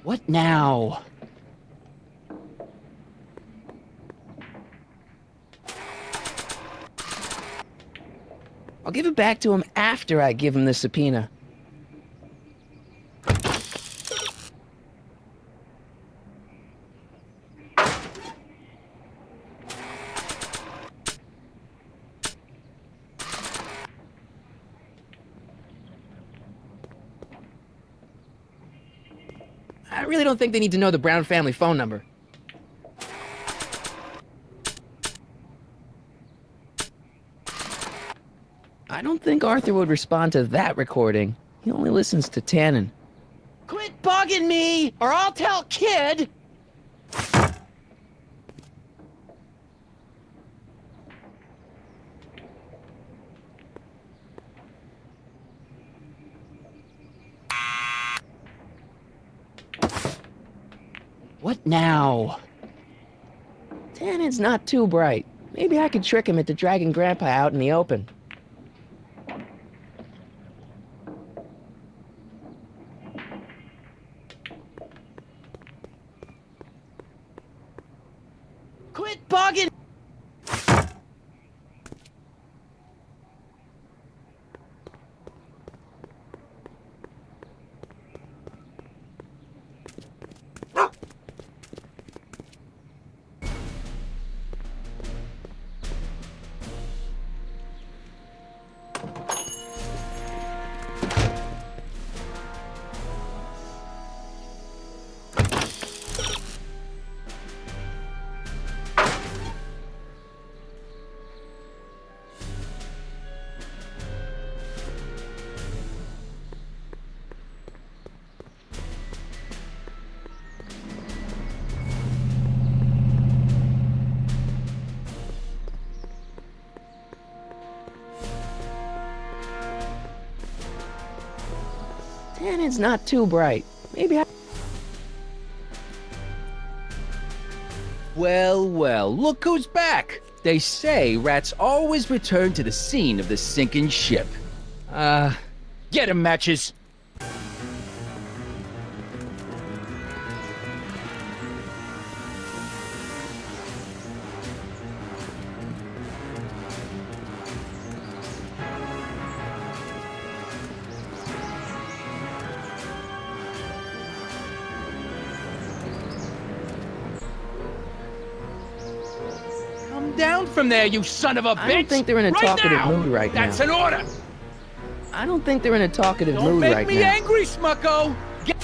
What now? I'll give it back to him after I give him the subpoena. I really don't think they need to know the Brown family phone number. think Arthur would respond to that recording. He only listens to Tannen. Quit bugging me, or I'll tell Kid! What now? Tannen's not too bright. Maybe I could trick him into dragging Grandpa out in the open. Quit bugging! Tannen's not too bright. Maybe I... Well, well, look who's back! They say rats always return to the scene of the sinking ship. Get 'em, Matches! Down from there, you son of a bitch! I don't think they're in a talkative mood right now. That's an order! I don't think they're in a talkative Don't mood make right me now. angry, Smucko! Get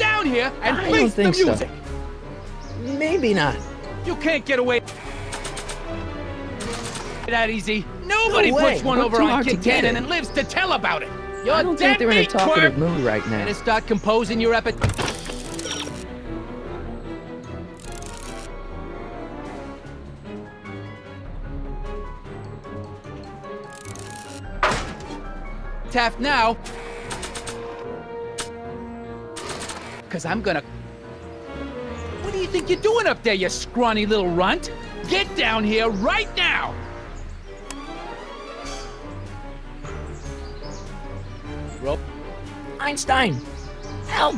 down here and I face don't the think music! so. Maybe not. You can't get away that easy. Nobody No way. puts one Work over too on hard to Kid get Tannen it. and lives to tell about it. You're I don't think they're in a deadbeat, talkative twerp. mood right now. Better start composing your epic. Taft now. Cause I'm gonna... What do you think you're doing up there, you scrawny little runt? Get down here right now! Rope. Einstein! Help!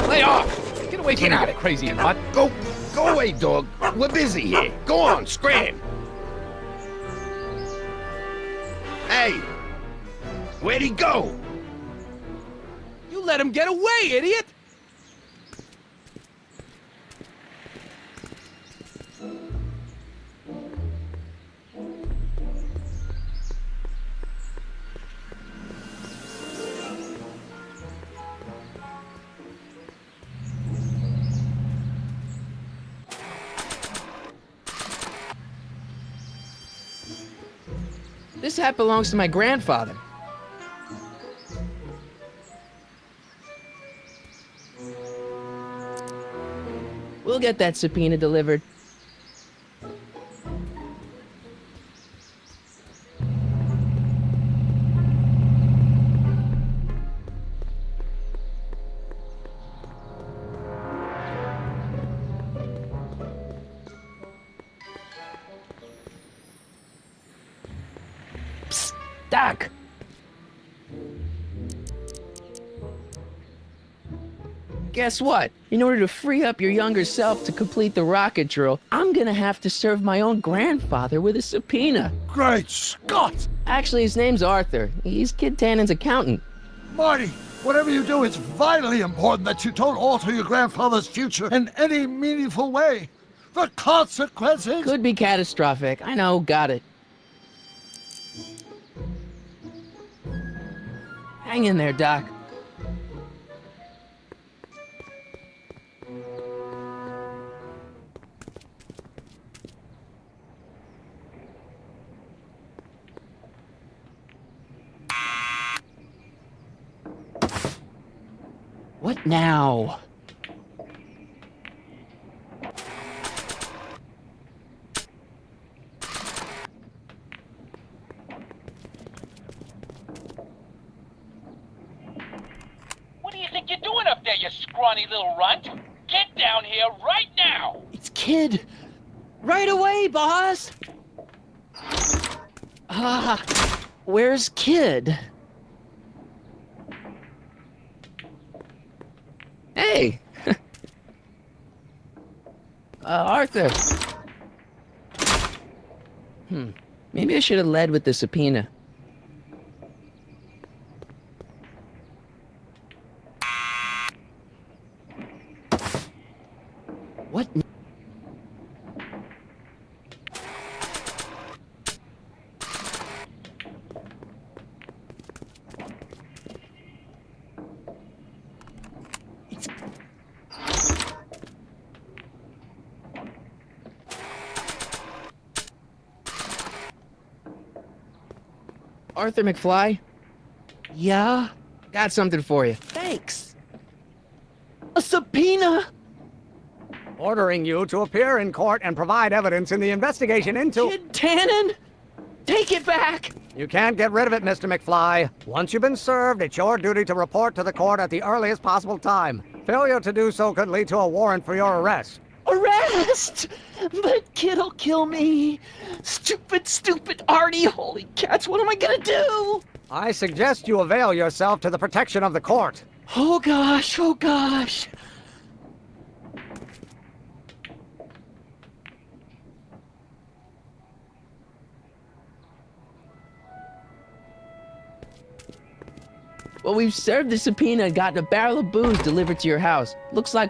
Lay off! Get away from me, you crazy nut! Go away, dog. We're busy here. Go on, scram. Hey, where'd he go? You let him get away, idiot! This hat belongs to my grandfather. We'll get that subpoena delivered. Psst, Doc! Guess what? In order to free up your younger self to complete the rocket drill, I'm gonna have to serve my own grandfather with a subpoena. Great Scott! Actually, his name's Arthur. He's Kid Tannen's accountant. Marty, whatever you do, it's vitally important that you don't alter your grandfather's future in any meaningful way. The consequences... Could be catastrophic. I know, got it. Hang in there, Doc. right now. What do you think you're doing up there, you scrawny little runt? Get down here right now! It's Kid. Right away, boss. Where's Kid? Hey! Arthur! Maybe I should have led with the subpoena. What? Arthur McFly? Yeah? Got something for you. Thanks. A subpoena? Ordering you to appear in court and provide evidence in the investigation into... Kid Tannen? Take it back! You can't get rid of it, Mr. McFly. Once you've been served, it's your duty to report to the court at the earliest possible time. Failure to do so could lead to a warrant for your arrest. Arrest! But Kid'll kill me. Stupid Artie. Holy cats, what am I gonna do? I suggest you avail yourself to the protection of the court. Oh gosh. Well, we've served the subpoena and gotten a barrel of booze delivered to your house. Looks like